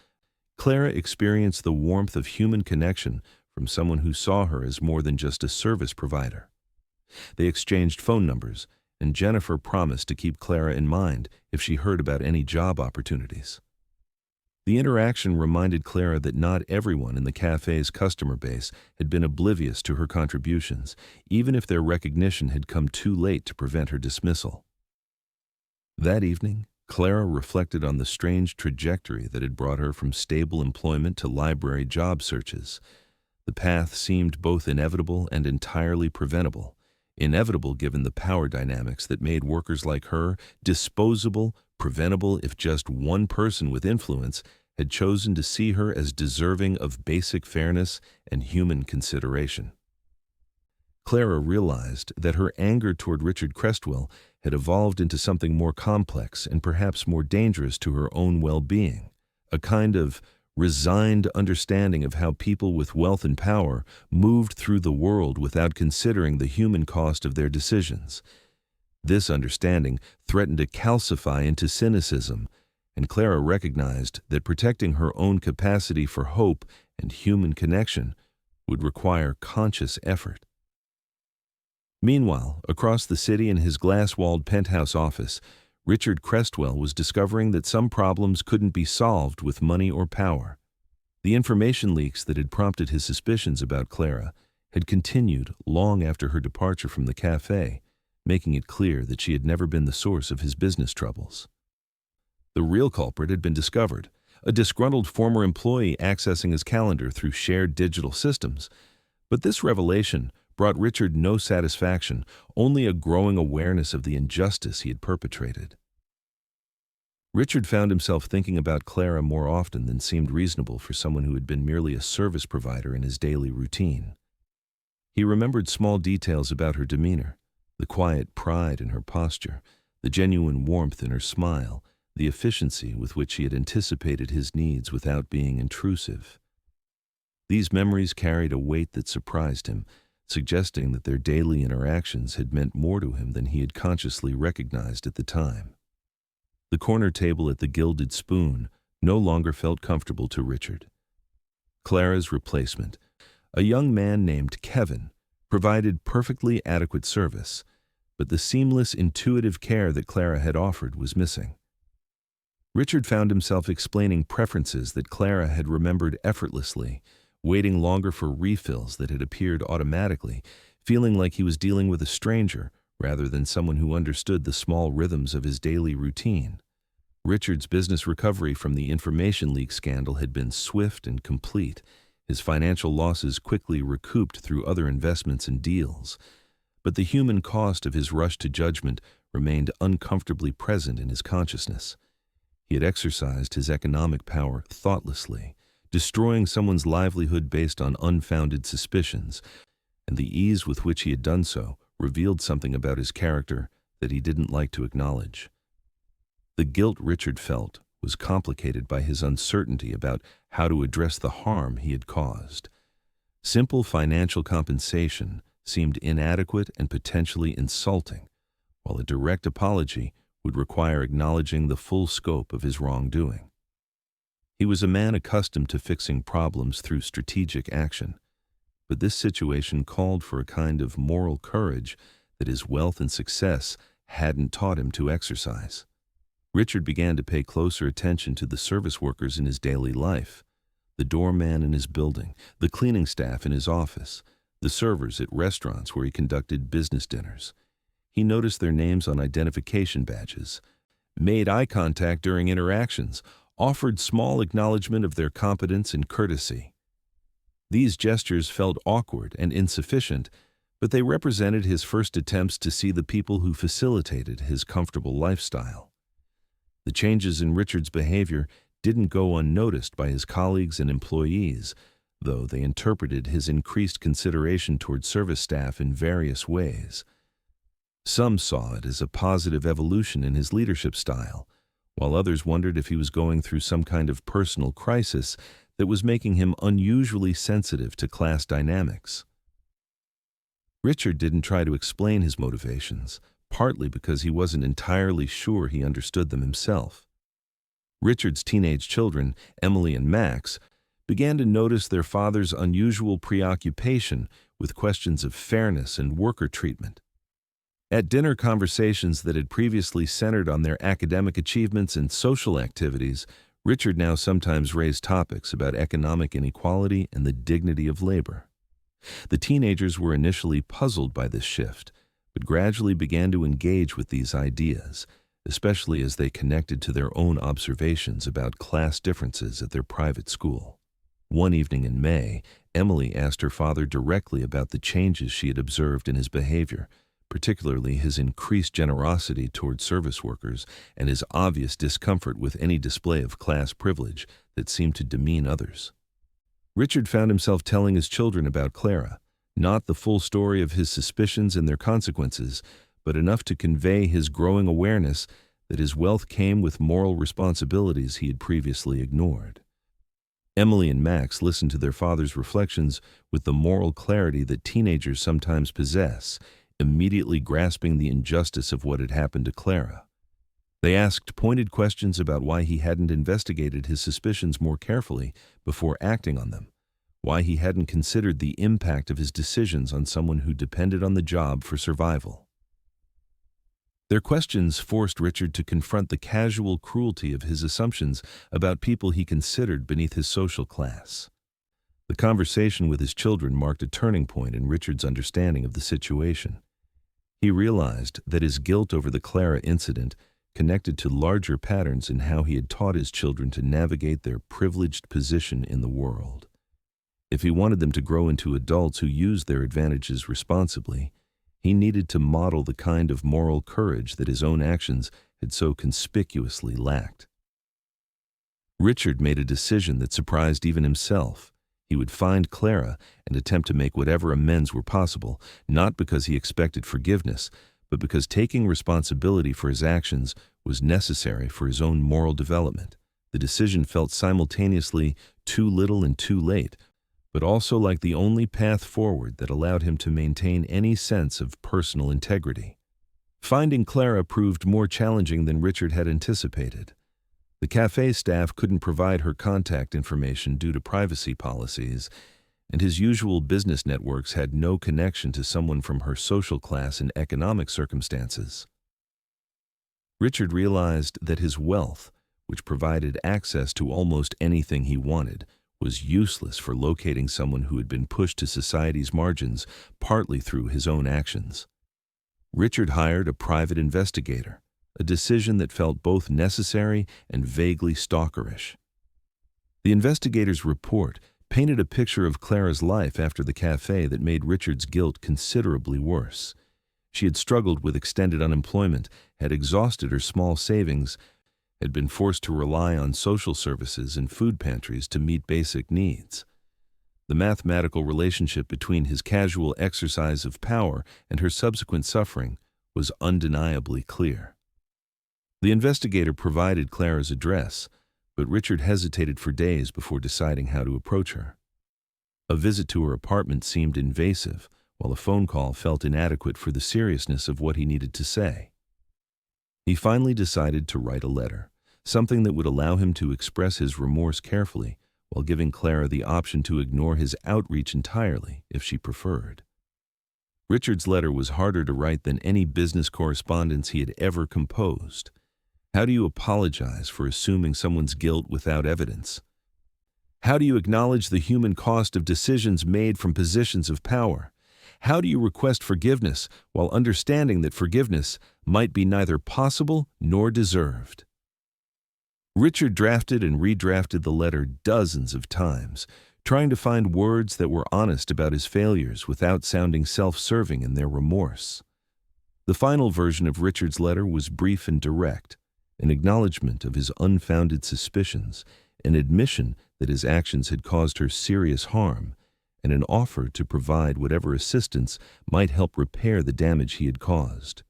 Clara experienced the warmth of human connection from someone who saw her as more than just a service provider. They exchanged phone numbers, and Jennifer promised to keep Clara in mind if she heard about any job opportunities. The interaction reminded Clara that not everyone in the cafe's customer base had been oblivious to her contributions, even if their recognition had come too late to prevent her dismissal. That evening, Clara reflected on the strange trajectory that had brought her from stable employment to library job searches. The path seemed both inevitable and entirely preventable. Inevitable given the power dynamics that made workers like her disposable, preventable if just one person with influence had chosen to see her as deserving of basic fairness and human consideration. Clara realized that her anger toward Richard Crestwell had evolved into something more complex and perhaps more dangerous to her own well-being, a kind of resigned understanding of how people with wealth and power moved through the world without considering the human cost of their decisions. This understanding threatened to calcify into cynicism, and Clara recognized that protecting her own capacity for hope and human connection would require conscious effort. Meanwhile, across the city in his glass-walled penthouse office, Richard Crestwell was discovering that some problems couldn't be solved with money or power. The information leaks that had prompted his suspicions about Clara had continued long after her departure from the cafe, making it clear that she had never been the source of his business troubles. The real culprit had been discovered, a disgruntled former employee accessing his calendar through shared digital systems. But this revelation brought Richard no satisfaction, only a growing awareness of the injustice he had perpetrated. Richard found himself thinking about Clara more often than seemed reasonable for someone who had been merely a service provider in his daily routine. He remembered small details about her demeanor, the quiet pride in her posture, the genuine warmth in her smile, the efficiency with which she had anticipated his needs without being intrusive. These memories carried a weight that surprised him, suggesting that their daily interactions had meant more to him than he had consciously recognized at the time. The corner table at the Gilded Spoon no longer felt comfortable to Richard. Clara's replacement, a young man named Kevin, provided perfectly adequate service, but the seamless, intuitive care that Clara had offered was missing. Richard found himself explaining preferences that Clara had remembered effortlessly, waiting longer for refills that had appeared automatically, feeling like he was dealing with a stranger rather than someone who understood the small rhythms of his daily routine. Richard's business recovery from the information leak scandal had been swift and complete, his financial losses quickly recouped through other investments and deals. But the human cost of his rush to judgment remained uncomfortably present in his consciousness. He had exercised his economic power thoughtlessly, destroying someone's livelihood based on unfounded suspicions, and the ease with which he had done so revealed something about his character that he didn't like to acknowledge. The guilt Richard felt was complicated by his uncertainty about how to address the harm he had caused. Simple financial compensation seemed inadequate and potentially insulting, while a direct apology would require acknowledging the full scope of his wrongdoing. He was a man accustomed to fixing problems through strategic action, but this situation called for a kind of moral courage that his wealth and success hadn't taught him to exercise. Richard began to pay closer attention to the service workers in his daily life, the doorman in his building, the cleaning staff in his office, the servers at restaurants where he conducted business dinners. He noticed their names on identification badges, made eye contact during interactions, offered small acknowledgement of their competence and courtesy. These gestures felt awkward and insufficient, but they represented his first attempts to see the people who facilitated his comfortable lifestyle. The changes in Richard's behavior didn't go unnoticed by his colleagues and employees, though they interpreted his increased consideration toward service staff in various ways. Some saw it as a positive evolution in his leadership style, while others wondered if he was going through some kind of personal crisis that was making him unusually sensitive to class dynamics. Richard didn't try to explain his motivations, partly because he wasn't entirely sure he understood them himself. Richard's teenage children, Emily and Max, began to notice their father's unusual preoccupation with questions of fairness and worker treatment. At dinner conversations that had previously centered on their academic achievements and social activities, Richard now sometimes raised topics about economic inequality and the dignity of labor. The teenagers were initially puzzled by this shift, but gradually began to engage with these ideas, especially as they connected to their own observations about class differences at their private school. One evening in May, Emily asked her father directly about the changes she had observed in his behavior, particularly his increased generosity toward service workers and his obvious discomfort with any display of class privilege that seemed to demean others. Richard found himself telling his children about Clara, not the full story of his suspicions and their consequences, but enough to convey his growing awareness that his wealth came with moral responsibilities he had previously ignored. Emily and Max listened to their father's reflections with the moral clarity that teenagers sometimes possess, immediately grasping the injustice of what had happened to Clara. They asked pointed questions about why he hadn't investigated his suspicions more carefully before acting on them, why he hadn't considered the impact of his decisions on someone who depended on the job for survival. Their questions forced Richard to confront the casual cruelty of his assumptions about people he considered beneath his social class. The conversation with his children marked a turning point in Richard's understanding of the situation. He realized that his guilt over the Clara incident connected to larger patterns in how he had taught his children to navigate their privileged position in the world. If he wanted them to grow into adults who used their advantages responsibly, he needed to model the kind of moral courage that his own actions had so conspicuously lacked. Richard made a decision that surprised even himself. He would find Clara and attempt to make whatever amends were possible, not because he expected forgiveness, but because taking responsibility for his actions was necessary for his own moral development. The decision felt simultaneously too little and too late, but also like the only path forward that allowed him to maintain any sense of personal integrity. Finding Clara proved more challenging than Richard had anticipated. The cafe staff couldn't provide her contact information due to privacy policies, and his usual business networks had no connection to someone from her social class and economic circumstances. Richard realized that his wealth, which provided access to almost anything he wanted, was useless for locating someone who had been pushed to society's margins partly through his own actions. Richard hired a private investigator, a decision that felt both necessary and vaguely stalkerish. The investigator's report painted a picture of Clara's life after the cafe that made Richard's guilt considerably worse. She had struggled with extended unemployment, had exhausted her small savings, had been forced to rely on social services and food pantries to meet basic needs. The mathematical relationship between his casual exercise of power and her subsequent suffering was undeniably clear. The investigator provided Clara's address, but Richard hesitated for days before deciding how to approach her. A visit to her apartment seemed invasive, while a phone call felt inadequate for the seriousness of what he needed to say. He finally decided to write a letter, something that would allow him to express his remorse carefully, while giving Clara the option to ignore his outreach entirely if she preferred. Richard's letter was harder to write than any business correspondence he had ever composed. How do you apologize for assuming someone's guilt without evidence? How do you acknowledge the human cost of decisions made from positions of power? How do you request forgiveness while understanding that forgiveness might be neither possible nor deserved? Richard drafted and redrafted the letter dozens of times, trying to find words that were honest about his failures without sounding self-serving in their remorse. The final version of Richard's letter was brief and direct, an acknowledgement of his unfounded suspicions, an admission that his actions had caused her serious harm, and an offer to provide whatever assistance might help repair the damage he had caused.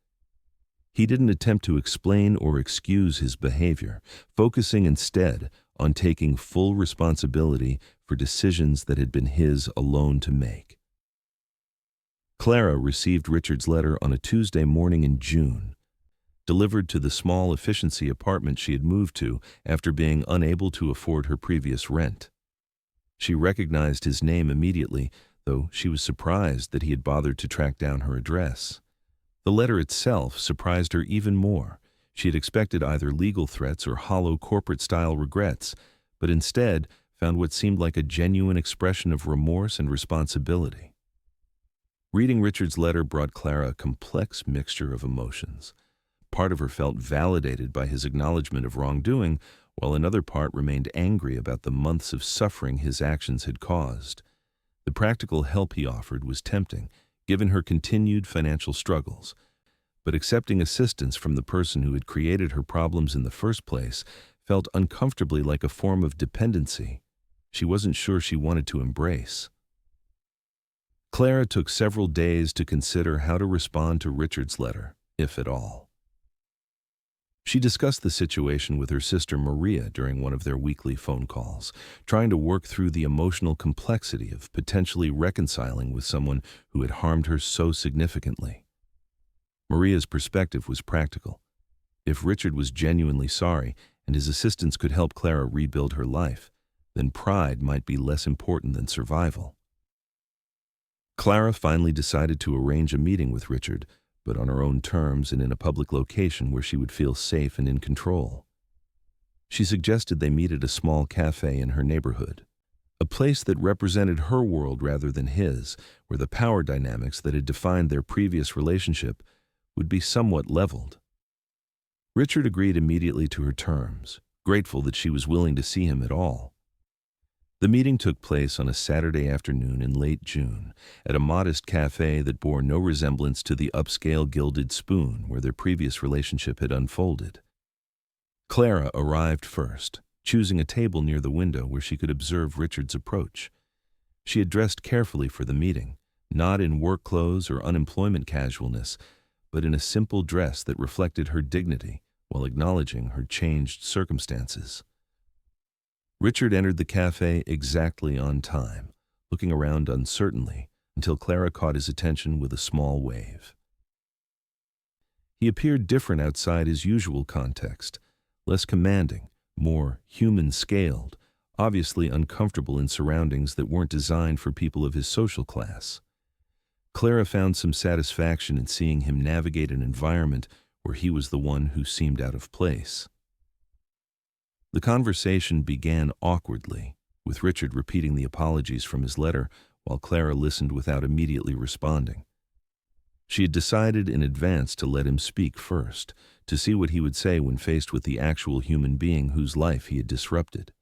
He didn't attempt to explain or excuse his behavior, focusing instead on taking full responsibility for decisions that had been his alone to make. Clara received Richard's letter on a Tuesday morning in June, delivered to the small efficiency apartment she had moved to after being unable to afford her previous rent. She recognized his name immediately, though she was surprised that he had bothered to track down her address. The letter itself surprised her even more. She had expected either legal threats or hollow corporate-style regrets, but instead found what seemed like a genuine expression of remorse and responsibility. Reading Richard's letter brought Clara a complex mixture of emotions. Part of her felt validated by his acknowledgement of wrongdoing, while another part remained angry about the months of suffering his actions had caused. The practical help he offered was tempting, given her continued financial struggles, but accepting assistance from the person who had created her problems in the first place felt uncomfortably like a form of dependency she wasn't sure she wanted to embrace. Clara took several days to consider how to respond to Richard's letter, if at all. She discussed the situation with her sister Maria during one of their weekly phone calls, trying to work through the emotional complexity of potentially reconciling with someone who had harmed her so significantly. Maria's perspective was practical. If Richard was genuinely sorry and his assistance could help Clara rebuild her life, then pride might be less important than survival. Clara finally decided to arrange a meeting with Richard, but on her own terms and in a public location where she would feel safe and in control. She suggested they meet at a small cafe in her neighborhood, a place that represented her world rather than his, where the power dynamics that had defined their previous relationship would be somewhat leveled. Richard agreed immediately to her terms, grateful that she was willing to see him at all. The meeting took place on a Saturday afternoon in late June at a modest cafe that bore no resemblance to the upscale Gilded Spoon where their previous relationship had unfolded. Clara arrived first, choosing a table near the window where she could observe Richard's approach. She had dressed carefully for the meeting, not in work clothes or unemployment casualness, but in a simple dress that reflected her dignity while acknowledging her changed circumstances. Richard entered the cafe exactly on time, looking around uncertainly until Clara caught his attention with a small wave. He appeared different outside his usual context, less commanding, more human-scaled, obviously uncomfortable in surroundings that weren't designed for people of his social class. Clara found some satisfaction in seeing him navigate an environment where he was the one who seemed out of place. The conversation began awkwardly, with Richard repeating the apologies from his letter while Clara listened without immediately responding. She had decided in advance to let him speak first, to see what he would say when faced with the actual human being whose life he had disrupted.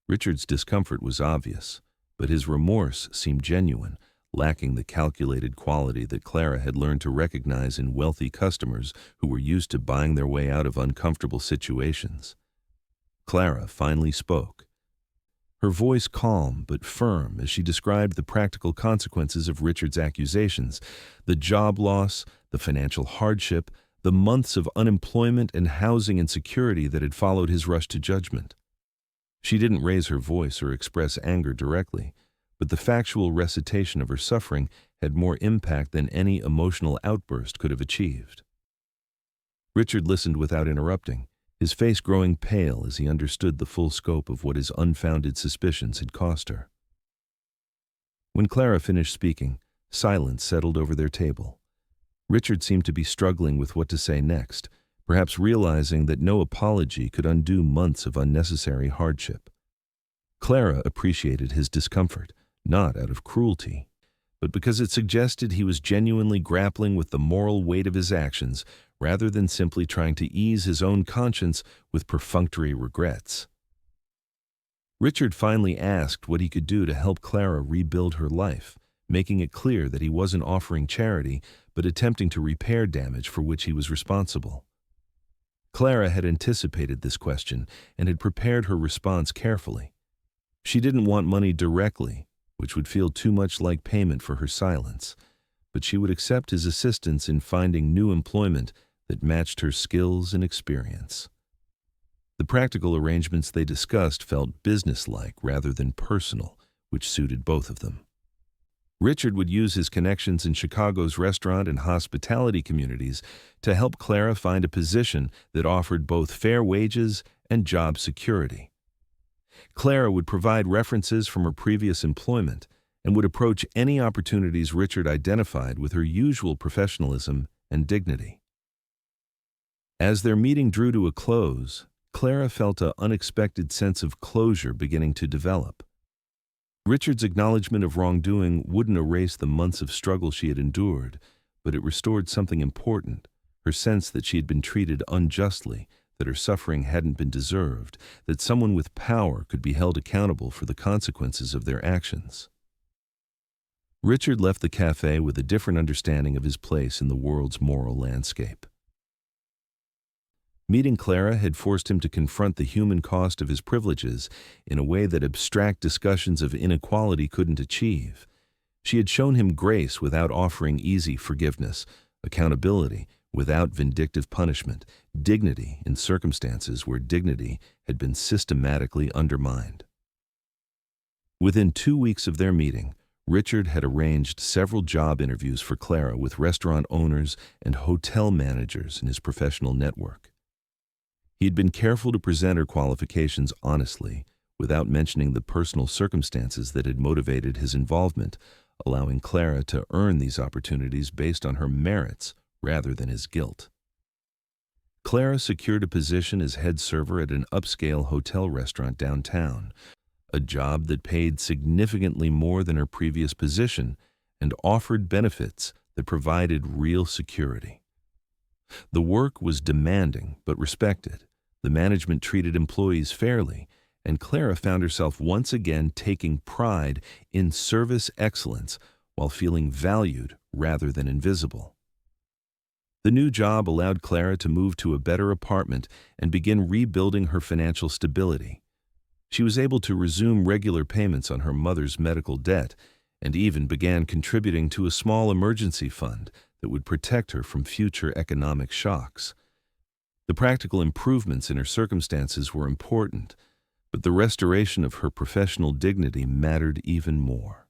Richard's discomfort was obvious, but his remorse seemed genuine, lacking the calculated quality that Clara had learned to recognize in wealthy customers who were used to buying their way out of uncomfortable situations. Clara finally spoke, her voice calm but firm as she described the practical consequences of Richard's accusations, the job loss, the financial hardship, the months of unemployment and housing insecurity that had followed his rush to judgment. She didn't raise her voice or express anger directly, but the factual recitation of her suffering had more impact than any emotional outburst could have achieved. Richard listened without interrupting, his face growing pale as he understood the full scope of what his unfounded suspicions had cost her. When Clara finished speaking, silence settled over their table. Richard seemed to be struggling with what to say next, perhaps realizing that no apology could undo months of unnecessary hardship. Clara appreciated his discomfort, not out of cruelty, but because it suggested he was genuinely grappling with the moral weight of his actions rather than simply trying to ease his own conscience with perfunctory regrets. Richard finally asked what he could do to help Clara rebuild her life, making it clear that he wasn't offering charity but attempting to repair damage for which he was responsible. Clara had anticipated this question and had prepared her response carefully. She didn't want money directly, which would feel too much like payment for her silence, but she would accept his assistance in finding new employment that matched her skills and experience. The practical arrangements they discussed felt businesslike rather than personal, which suited both of them. Richard would use his connections in Chicago's restaurant and hospitality communities to help Clara find a position that offered both fair wages and job security. Clara would provide references from her previous employment and would approach any opportunities Richard identified with her usual professionalism and dignity. As their meeting drew to a close, Clara felt an unexpected sense of closure beginning to develop. Richard's acknowledgement of wrongdoing wouldn't erase the months of struggle she had endured, but it restored something important, her sense that she had been treated unjustly, that her suffering hadn't been deserved, that someone with power could be held accountable for the consequences of their actions. Richard left the cafe with a different understanding of his place in the world's moral landscape. Meeting Clara had forced him to confront the human cost of his privileges in a way that abstract discussions of inequality couldn't achieve. She had shown him grace without offering easy forgiveness, accountability without vindictive punishment, dignity in circumstances where dignity had been systematically undermined. Within 2 weeks of their meeting, Richard had arranged several job interviews for Clara with restaurant owners and hotel managers in his professional network. He had been careful to present her qualifications honestly, without mentioning the personal circumstances that had motivated his involvement, allowing Clara to earn these opportunities based on her merits rather than his guilt. Clara secured a position as head server at an upscale hotel restaurant downtown, a job that paid significantly more than her previous position and offered benefits that provided real security. The work was demanding but respected. The management treated employees fairly, and Clara found herself once again taking pride in service excellence while feeling valued rather than invisible. The new job allowed Clara to move to a better apartment and begin rebuilding her financial stability. She was able to resume regular payments on her mother's medical debt and even began contributing to a small emergency fund that would protect her from future economic shocks. The practical improvements in her circumstances were important, but the restoration of her professional dignity mattered even more.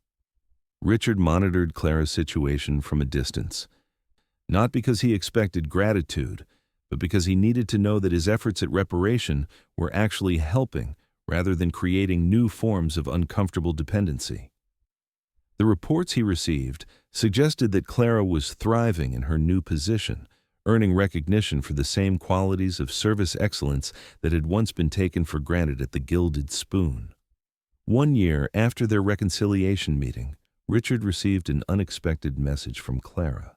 Richard monitored Clara's situation from a distance. not because he expected gratitude, but because he needed to know that his efforts at reparation were actually helping rather than creating new forms of uncomfortable dependency. The reports he received suggested that Clara was thriving in her new position, earning recognition for the same qualities of service excellence that had once been taken for granted at the Gilded Spoon. 1 year after their reconciliation meeting, Richard received an unexpected message from Clara.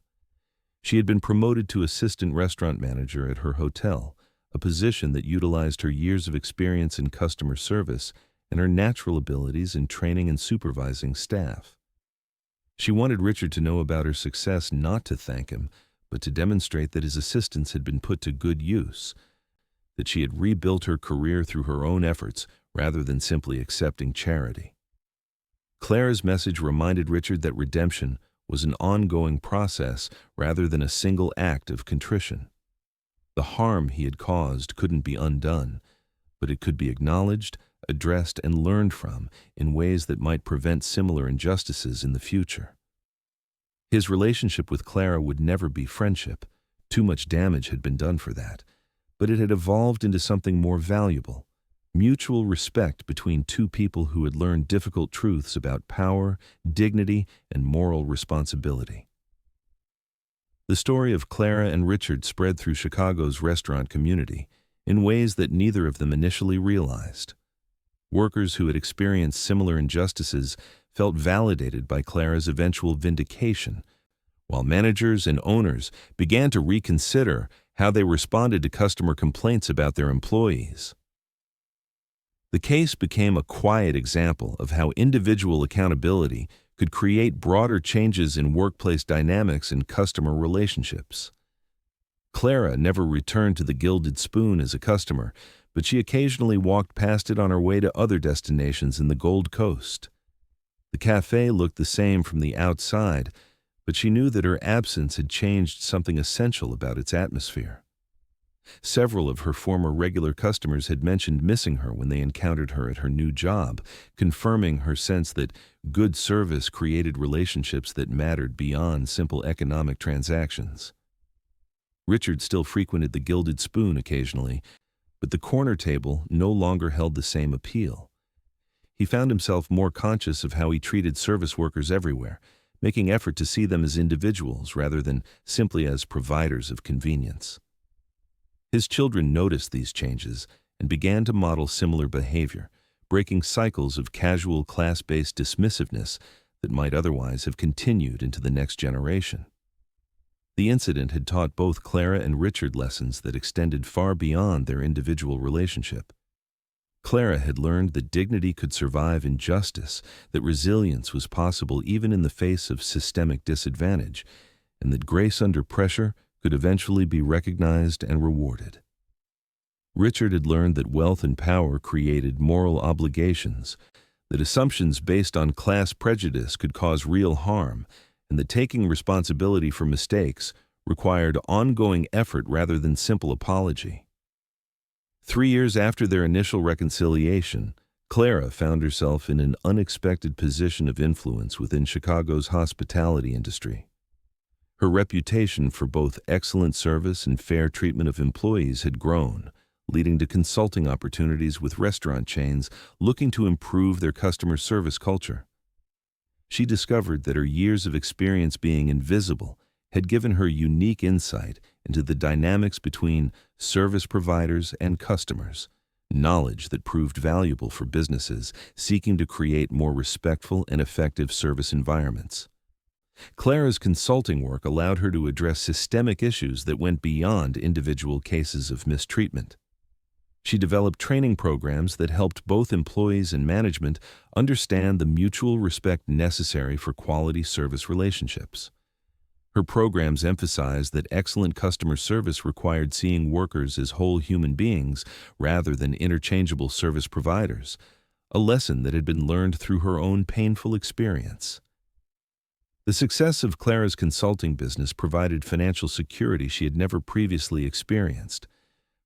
She had been promoted to assistant restaurant manager at her hotel, a position that utilized her years of experience in customer service and her natural abilities in training and supervising staff. She wanted Richard to know about her success, not to thank him, but to demonstrate that his assistance had been put to good use, that she had rebuilt her career through her own efforts rather than simply accepting charity. Clara's message reminded Richard that redemption was an ongoing process rather than a single act of contrition. The harm he had caused couldn't be undone, but it could be acknowledged, addressed, and learned from in ways that might prevent similar injustices in the future. His relationship with Clara would never be friendship. Too much damage had been done for that. But it had evolved into something more valuable: mutual respect between two people who had learned difficult truths about power, dignity, and moral responsibility. The story of Clara and Richard spread through Chicago's restaurant community in ways that neither of them initially realized. Workers who had experienced similar injustices felt validated by Clara's eventual vindication, while managers and owners began to reconsider how they responded to customer complaints about their employees. The case became a quiet example of how individual accountability could create broader changes in workplace dynamics and customer relationships. Clara never returned to the Gilded Spoon as a customer, but she occasionally walked past it on her way to other destinations in the Gold Coast. The cafe looked the same from the outside, but she knew that her absence had changed something essential about its atmosphere. Several of her former regular customers had mentioned missing her when they encountered her at her new job, confirming her sense that good service created relationships that mattered beyond simple economic transactions. Richard still frequented the Gilded Spoon occasionally, but the corner table no longer held the same appeal. He found himself more conscious of how he treated service workers everywhere, making effort to see them as individuals rather than simply as providers of convenience. His children noticed these changes and began to model similar behavior, breaking cycles of casual class-based dismissiveness that might otherwise have continued into the next generation. The incident had taught both Clara and Richard lessons that extended far beyond their individual relationship. Clara had learned that dignity could survive injustice, that resilience was possible even in the face of systemic disadvantage, and that grace under pressure could eventually be recognized and rewarded. Richard had learned that wealth and power created moral obligations, that assumptions based on class prejudice could cause real harm, and that taking responsibility for mistakes required ongoing effort rather than simple apology. 3 years after their initial reconciliation, Clara found herself in an unexpected position of influence within Chicago's hospitality industry. Her reputation for both excellent service and fair treatment of employees had grown, leading to consulting opportunities with restaurant chains looking to improve their customer service culture. She discovered that her years of experience being invisible had given her unique insight into the dynamics between service providers and customers, knowledge that proved valuable for businesses seeking to create more respectful and effective service environments. Clara's consulting work allowed her to address systemic issues that went beyond individual cases of mistreatment. She developed training programs that helped both employees and management understand the mutual respect necessary for quality service relationships. Her programs emphasized that excellent customer service required seeing workers as whole human beings rather than interchangeable service providers, a lesson that had been learned through her own painful experience. The success of Clara's consulting business provided financial security she had never previously experienced.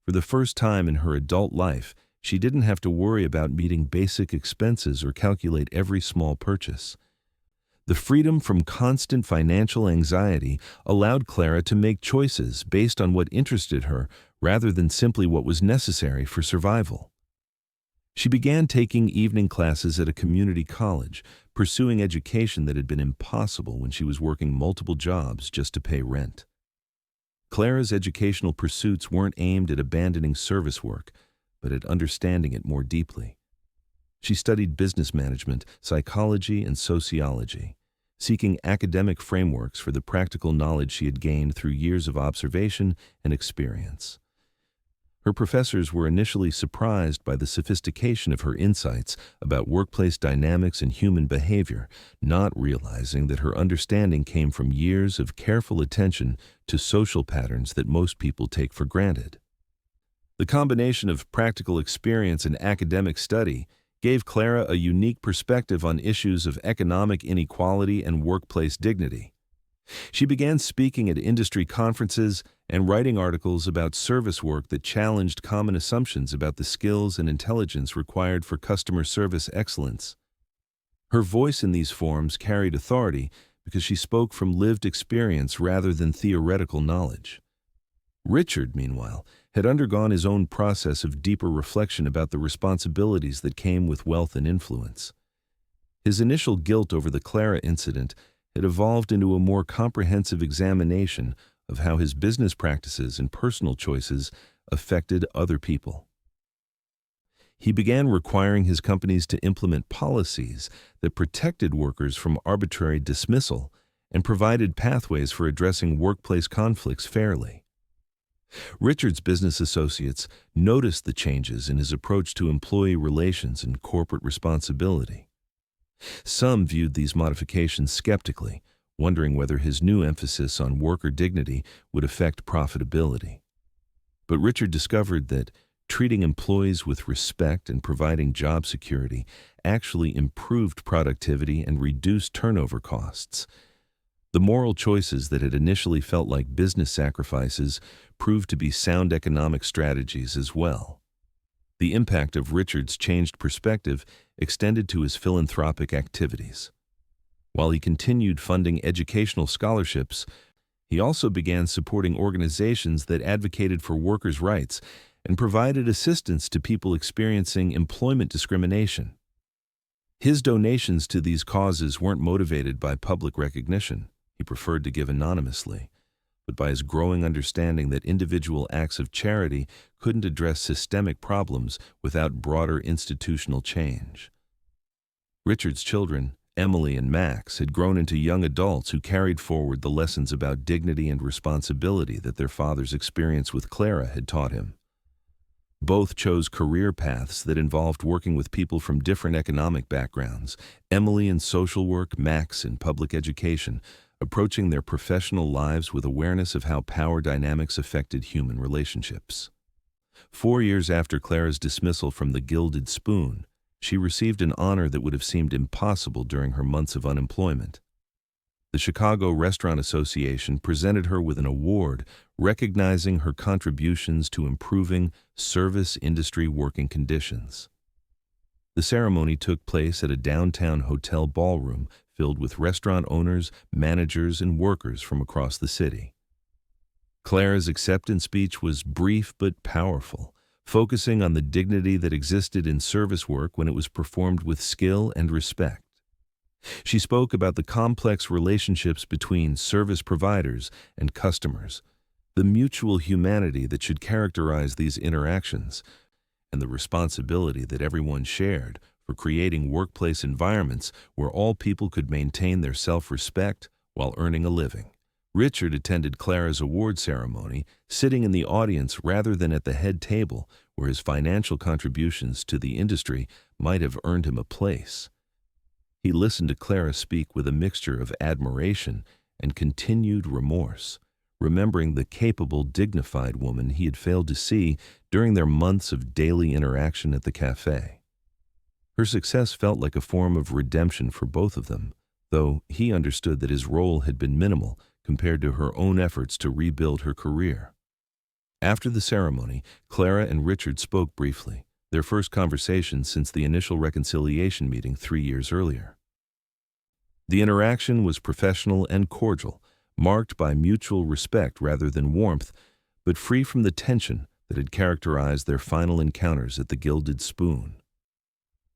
For the first time in her adult life, she didn't have to worry about meeting basic expenses or calculate every small purchase. The freedom from constant financial anxiety allowed Clara to make choices based on what interested her rather than simply what was necessary for survival. She began taking evening classes at a community college, pursuing education that had been impossible when she was working multiple jobs just to pay rent. Clara's educational pursuits weren't aimed at abandoning service work, but at understanding it more deeply. She studied business management, psychology, and sociology, seeking academic frameworks for the practical knowledge she had gained through years of observation and experience. Her professors were initially surprised by the sophistication of her insights about workplace dynamics and human behavior, not realizing that her understanding came from years of careful attention to social patterns that most people take for granted. The combination of practical experience and academic study gave Clara a unique perspective on issues of economic inequality and workplace dignity. She began speaking at industry conferences and writing articles about service work that challenged common assumptions about the skills and intelligence required for customer service excellence. Her voice in these forums carried authority because she spoke from lived experience rather than theoretical knowledge. Richard, meanwhile, had undergone his own process of deeper reflection about the responsibilities that came with wealth and influence. His initial guilt over the Clara incident had evolved into a more comprehensive examination of how his business practices and personal choices affected other people. He began requiring his companies to implement policies that protected workers from arbitrary dismissal and provided pathways for addressing workplace conflicts fairly. Richard's business associates noticed the changes in his approach to employee relations and corporate responsibility. Some viewed these modifications skeptically, wondering whether his new emphasis on worker dignity would affect profitability. But Richard discovered that treating employees with respect and providing job security actually improved productivity and reduced turnover costs. The moral choices that had initially felt like business sacrifices proved to be sound economic strategies as well. The impact of Richard's changed perspective extended to his philanthropic activities. While he continued funding educational scholarships, he also began supporting organizations that advocated for workers' rights and provided assistance to people experiencing employment discrimination. His donations to these causes weren't motivated by public recognition. He preferred to give anonymously, but by his growing understanding that individual acts of charity couldn't address systemic problems without broader institutional change. Richard's children, Emily and Max, had grown into young adults who carried forward the lessons about dignity and responsibility that their father's experience with Clara had taught him. Both chose career paths that involved working with people from different economic backgrounds, Emily in social work, Max in public education, approaching their professional lives with awareness of how power dynamics affected human relationships. 4 years after Clara's dismissal from the Gilded Spoon, she received an honor that would have seemed impossible during her months of unemployment. The Chicago Restaurant Association presented her with an award recognizing her contributions to improving service industry working conditions. The ceremony took place at a downtown hotel ballroom filled with restaurant owners, managers, and workers from across the city. Clara's acceptance speech was brief but powerful, focusing on the dignity that existed in service work when it was performed with skill and respect. She spoke about the complex relationships between service providers and customers, the mutual humanity that should characterize these interactions, and the responsibility that everyone shared for creating workplace environments where all people could maintain their self-respect while earning a living. Richard attended Clara's award ceremony, sitting in the audience rather than at the head table where his financial contributions to the industry might have earned him a place. He listened to Clara speak with a mixture of admiration and continued remorse, remembering the capable, dignified woman he had failed to see during their months of daily interaction at the cafe. Her success felt like a form of redemption for both of them, though he understood that his role had been minimal compared to her own efforts to rebuild her career. After the ceremony, Clara and Richard spoke briefly, their first conversation since the initial reconciliation meeting 3 years earlier. The interaction was professional and cordial, marked by mutual respect rather than warmth, but free from the tension that had characterized their final encounters at the Gilded Spoon.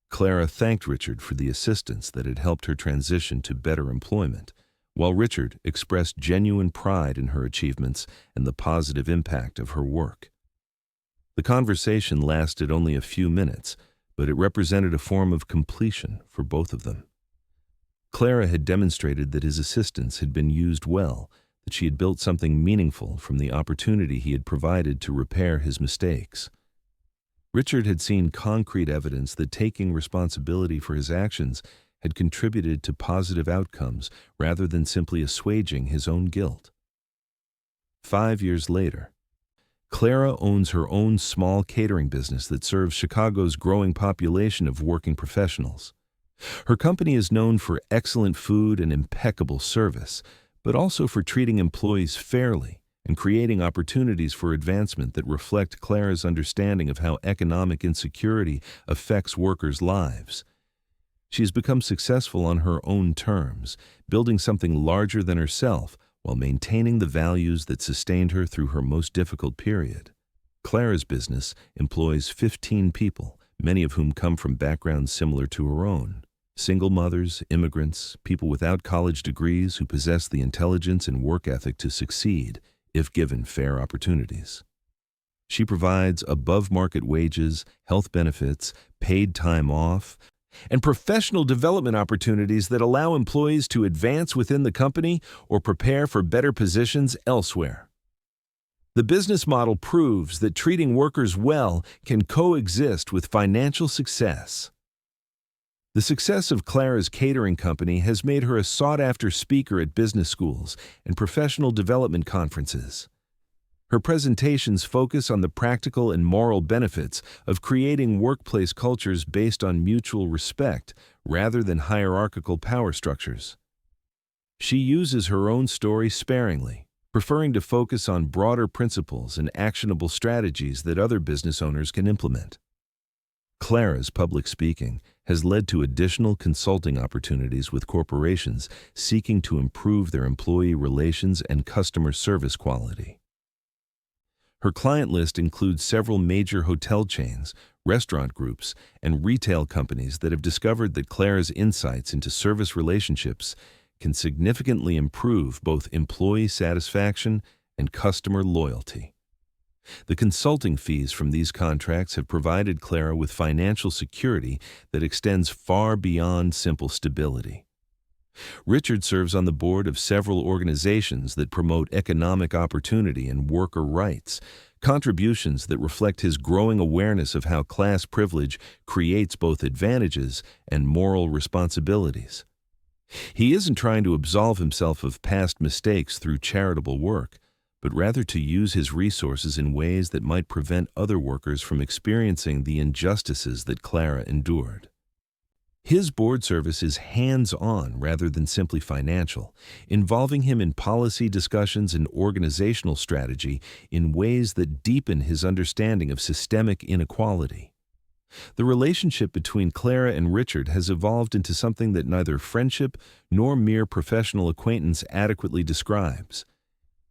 Clara thanked Richard for the assistance that had helped her transition to better employment, while Richard expressed genuine pride in her achievements and the positive impact of her work. The conversation lasted only a few minutes, but it represented a form of completion for both of them. Clara had demonstrated that his assistance had been used well, that she had built something meaningful from the opportunity he had provided to repair his mistakes. Richard had seen concrete evidence that taking responsibility for his actions had contributed to positive outcomes rather than simply assuaging his own guilt. 5 years later, Clara owns her own small catering business that serves Chicago's growing population of working professionals. Her company is known for excellent food and impeccable service, but also for treating employees fairly and creating opportunities for advancement that reflect Clara's understanding of how economic insecurity affects workers' lives. She has become successful on her own terms, building something larger than herself while maintaining the values that sustained her through her most difficult period. Clara's business employs 15 people, many of whom come from backgrounds similar to her own. Single mothers, immigrants, people without college degrees who possess the intelligence and work ethic to succeed if given fair opportunities. She provides above-market wages, health benefits, paid time off, and professional development opportunities that allow employees to advance within the company or prepare for better positions elsewhere. The business model proves that treating workers well can coexist with financial success. The success of Clara's catering company has made her a sought-after speaker at business schools and professional development conferences. Her presentations focus on the practical and moral benefits of creating workplace cultures based on mutual respect rather than hierarchical power structures. She uses her own story sparingly, preferring to focus on broader principles and actionable strategies that other business owners can implement. Clara's public speaking has led to additional consulting opportunities with corporations seeking to improve their employee relations and customer service quality. Her client list includes several major hotel chains, restaurant groups, and retail companies that have discovered that Clara's insights into service relationships can significantly improve both employee satisfaction and customer loyalty. The consulting fees from these contracts have provided Clara with financial security that extends far beyond simple stability. Richard serves on the board of several organizations that promote economic opportunity and worker rights, contributions that reflect his growing awareness of how class privilege creates both advantages and moral responsibilities. He isn't trying to absolve himself of past mistakes through charitable work, but rather to use his resources in ways that might prevent other workers from experiencing the injustices that Clara endured. His board service is hands-on rather than simply financial, involving him in policy discussions and organizational strategy in ways that deepen his understanding of systemic inequality. The relationship between Clara and Richard has evolved into something that neither friendship nor mere professional acquaintance adequately describes.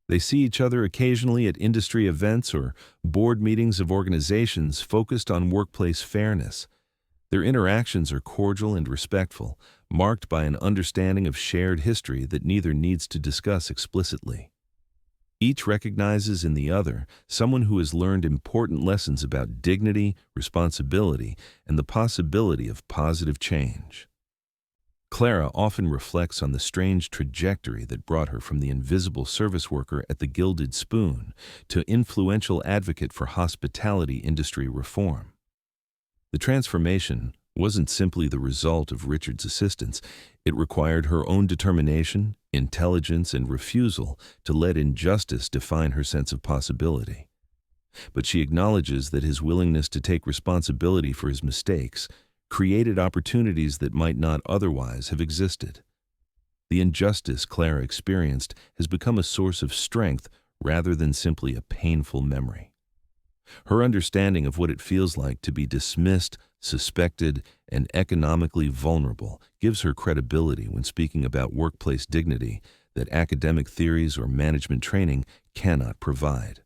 They see each other occasionally at industry events or board meetings of organizations focused on workplace fairness. Their interactions are cordial and respectful, marked by an understanding of shared history that neither needs to discuss explicitly. Each recognizes in the other someone who has learned important lessons about dignity, responsibility, and the possibility of positive change. Clara often reflects on the strange trajectory that brought her from the invisible service worker at the Gilded Spoon to influential advocate for hospitality industry reform. The transformation wasn't simply the result of Richard's assistance. It required her own determination, intelligence, and refusal to let injustice define her sense of possibility. But she acknowledges that his willingness to take responsibility for his mistakes created opportunities that might not otherwise have existed. The injustice Clara experienced has become a source of strength rather than simply a painful memory. Her understanding of what it feels like to be dismissed, suspected, and economically vulnerable gives her credibility when speaking about workplace dignity that academic theories or management training cannot provide.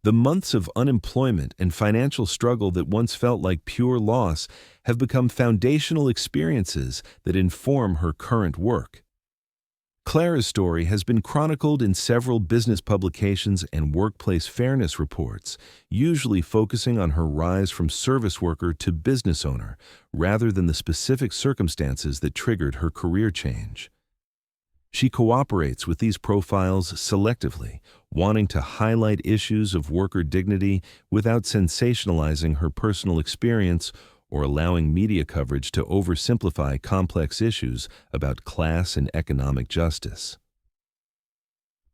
The months of unemployment and financial struggle that once felt like pure loss have become foundational experiences that inform her current work. Clara's story has been chronicled in several business publications and workplace fairness reports, usually focusing on her rise from service worker to business owner, rather than the specific circumstances that triggered her career change. She cooperates with these profiles selectively, wanting to highlight issues of worker dignity without sensationalizing her personal experience or allowing media coverage to oversimplify complex issues about class and economic justice.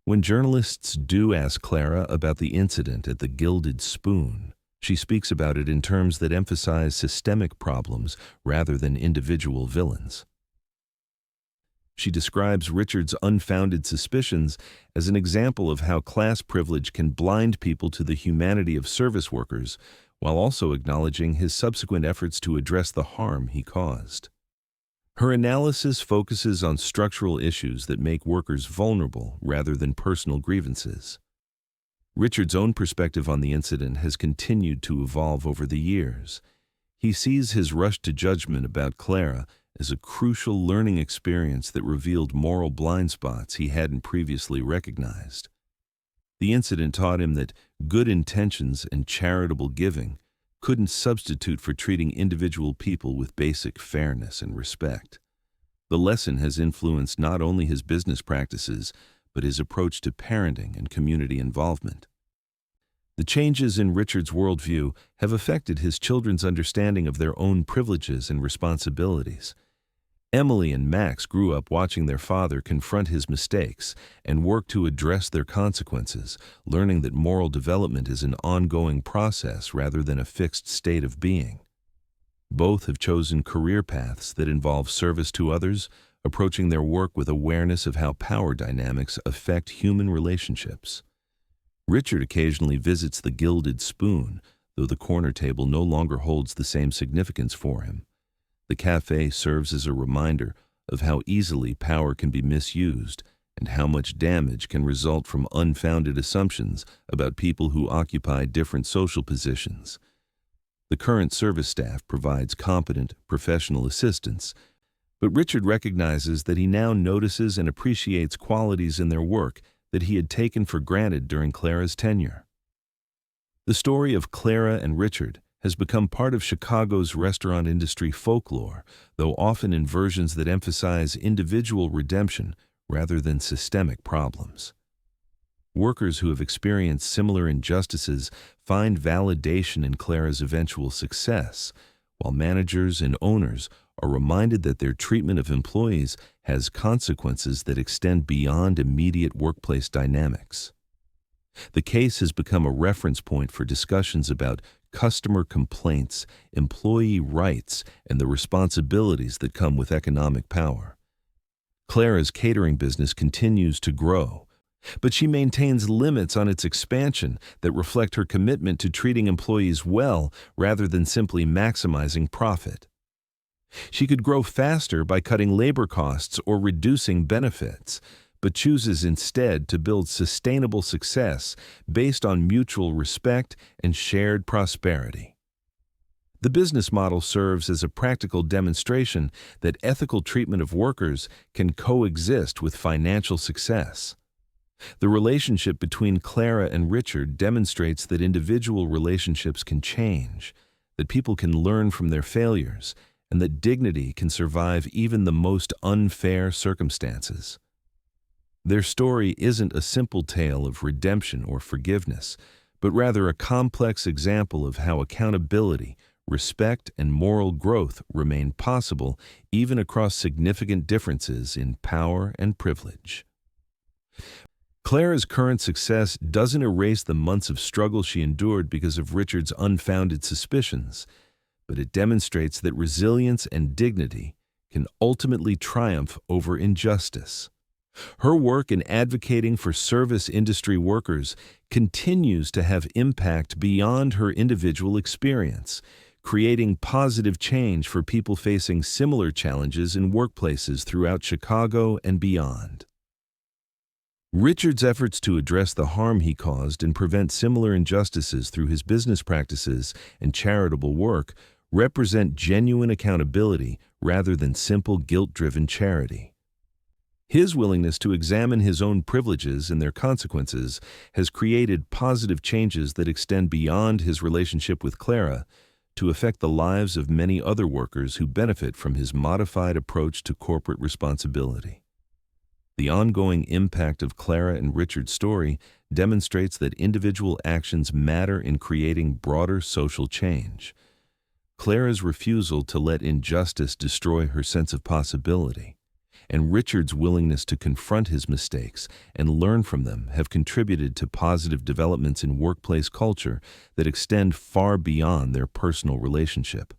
When journalists do ask Clara about the incident at the Gilded Spoon, she speaks about it in terms that emphasize systemic problems rather than individual villains. She describes Richard's unfounded suspicions as an example of how class privilege can blind people to the humanity of service workers, while also acknowledging his subsequent efforts to address the harm he caused. Her analysis focuses on structural issues that make workers vulnerable rather than personal grievances. Richard's own perspective on the incident has continued to evolve over the years. He sees his rush to judgment about Clara as a crucial learning experience that revealed moral blind spots he hadn't previously recognized. The incident taught him that good intentions and charitable giving couldn't substitute for treating individual people with basic fairness and respect. The lesson has influenced not only his business practices, but his approach to parenting and community involvement. The changes in Richard's worldview have affected his children's understanding of their own privileges and responsibilities. Emily and Max grew up watching their father confront his mistakes and work to address their consequences, learning that moral development is an ongoing process rather than a fixed state of being. Both have chosen career paths that involve service to others, approaching their work with awareness of how power dynamics affect human relationships. Richard occasionally visits the Gilded Spoon, though the corner table no longer holds the same significance for him. The cafe serves as a reminder of how easily power can be misused and how much damage can result from unfounded assumptions about people who occupy different social positions. The current service staff provides competent, professional assistance, but Richard recognizes that he now notices and appreciates qualities in their work that he had taken for granted during Clara's tenure. The story of Clara and Richard has become part of Chicago's restaurant industry folklore, though often in versions that emphasize individual redemption rather than systemic problems. Workers who have experienced similar injustices find validation in Clara's eventual success, while managers and owners are reminded that their treatment of employees has consequences that extend beyond immediate workplace dynamics. The case has become a reference point for discussions about customer complaints, employee rights, and the responsibilities that come with economic power. Clara's catering business continues to grow, but she maintains limits on its expansion that reflect her commitment to treating employees well rather than simply maximizing profit. She could grow faster by cutting labor costs or reducing benefits, but chooses instead to build sustainable success based on mutual respect and shared prosperity. The business model serves as a practical demonstration that ethical treatment of workers can coexist with financial success. The relationship between Clara and Richard demonstrates that individual relationships can change, that people can learn from their failures, and that dignity can survive even the most unfair circumstances. Their story isn't a simple tale of redemption or forgiveness, but rather a complex example of how accountability, respect, and moral growth remain possible even across significant differences in power and privilege. Clara's current success doesn't erase the months of struggle she endured because of Richard's unfounded suspicions, but it demonstrates that resilience and dignity can ultimately triumph over injustice. Her work in advocating for service industry workers continues to have impact beyond her individual experience, creating positive change for people facing similar challenges in workplaces throughout Chicago and beyond. Richard's efforts to address the harm he caused and prevent similar injustices through his business practices and charitable work represent genuine accountability rather than simple guilt-driven charity. His willingness to examine his own privileges and their consequences has created positive changes that extend beyond his relationship with Clara to affect the lives of many other workers who benefit from his modified approach to corporate responsibility. The ongoing impact of Clara and Richard's story demonstrates that individual actions matter in creating broader social change. Clara's refusal to let injustice destroy her sense of possibility, and Richard's willingness to confront his mistakes and learn from them have contributed to positive developments in workplace culture that extend far beyond their personal relationship.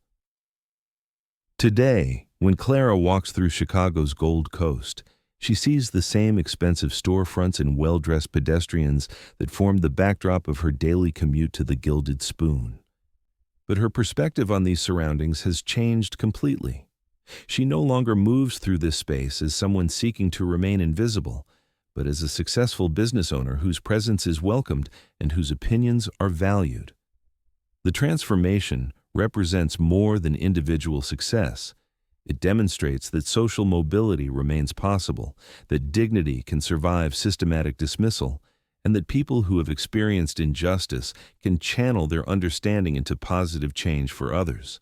Today, when Clara walks through Chicago's Gold Coast, she sees the same expensive storefronts and well-dressed pedestrians that formed the backdrop of her daily commute to the Gilded Spoon. But her perspective on these surroundings has changed completely. She no longer moves through this space as someone seeking to remain invisible, but as a successful business owner whose presence is welcomed and whose opinions are valued. The transformation represents more than individual success. It demonstrates that social mobility remains possible, that dignity can survive systematic dismissal, and that people who have experienced injustice can channel their understanding into positive change for others.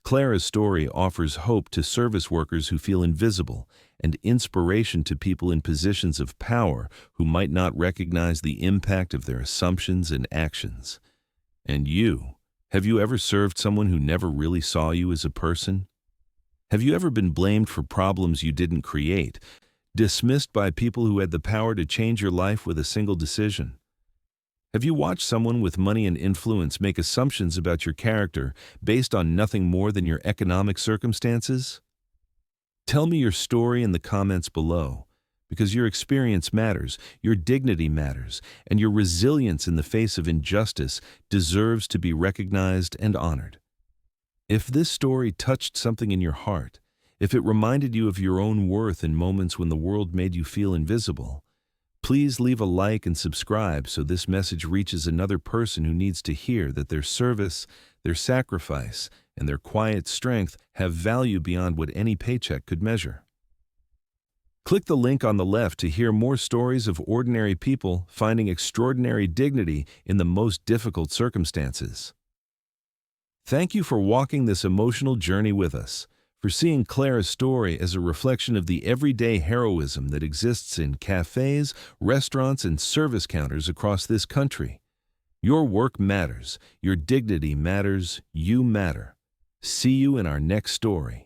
Clara's story offers hope to service workers who feel invisible and inspiration to people in positions of power who might not recognize the impact of their assumptions and actions. And you, have you ever served someone who never really saw you as a person? Have you ever been blamed for problems you didn't create, dismissed by people who had the power to change your life with a single decision? Have you watched someone with money and influence make assumptions about your character based on nothing more than your economic circumstances? Tell me your story in the comments below, because your experience matters, your dignity matters, and your resilience in the face of injustice deserves to be recognized and honored. If this story touched something in your heart, if it reminded you of your own worth in moments when the world made you feel invisible, please leave a like and subscribe so this message reaches another person who needs to hear that their service, their sacrifice, and their quiet strength have value beyond what any paycheck could measure. Click the link on the left to hear more stories of ordinary people finding extraordinary dignity in the most difficult circumstances. Thank you for walking this emotional journey with us, for seeing Clara's story as a reflection of the everyday heroism that exists in cafes, restaurants, and service counters across this country. Your work matters, your dignity matters, you matter. See you in our next story.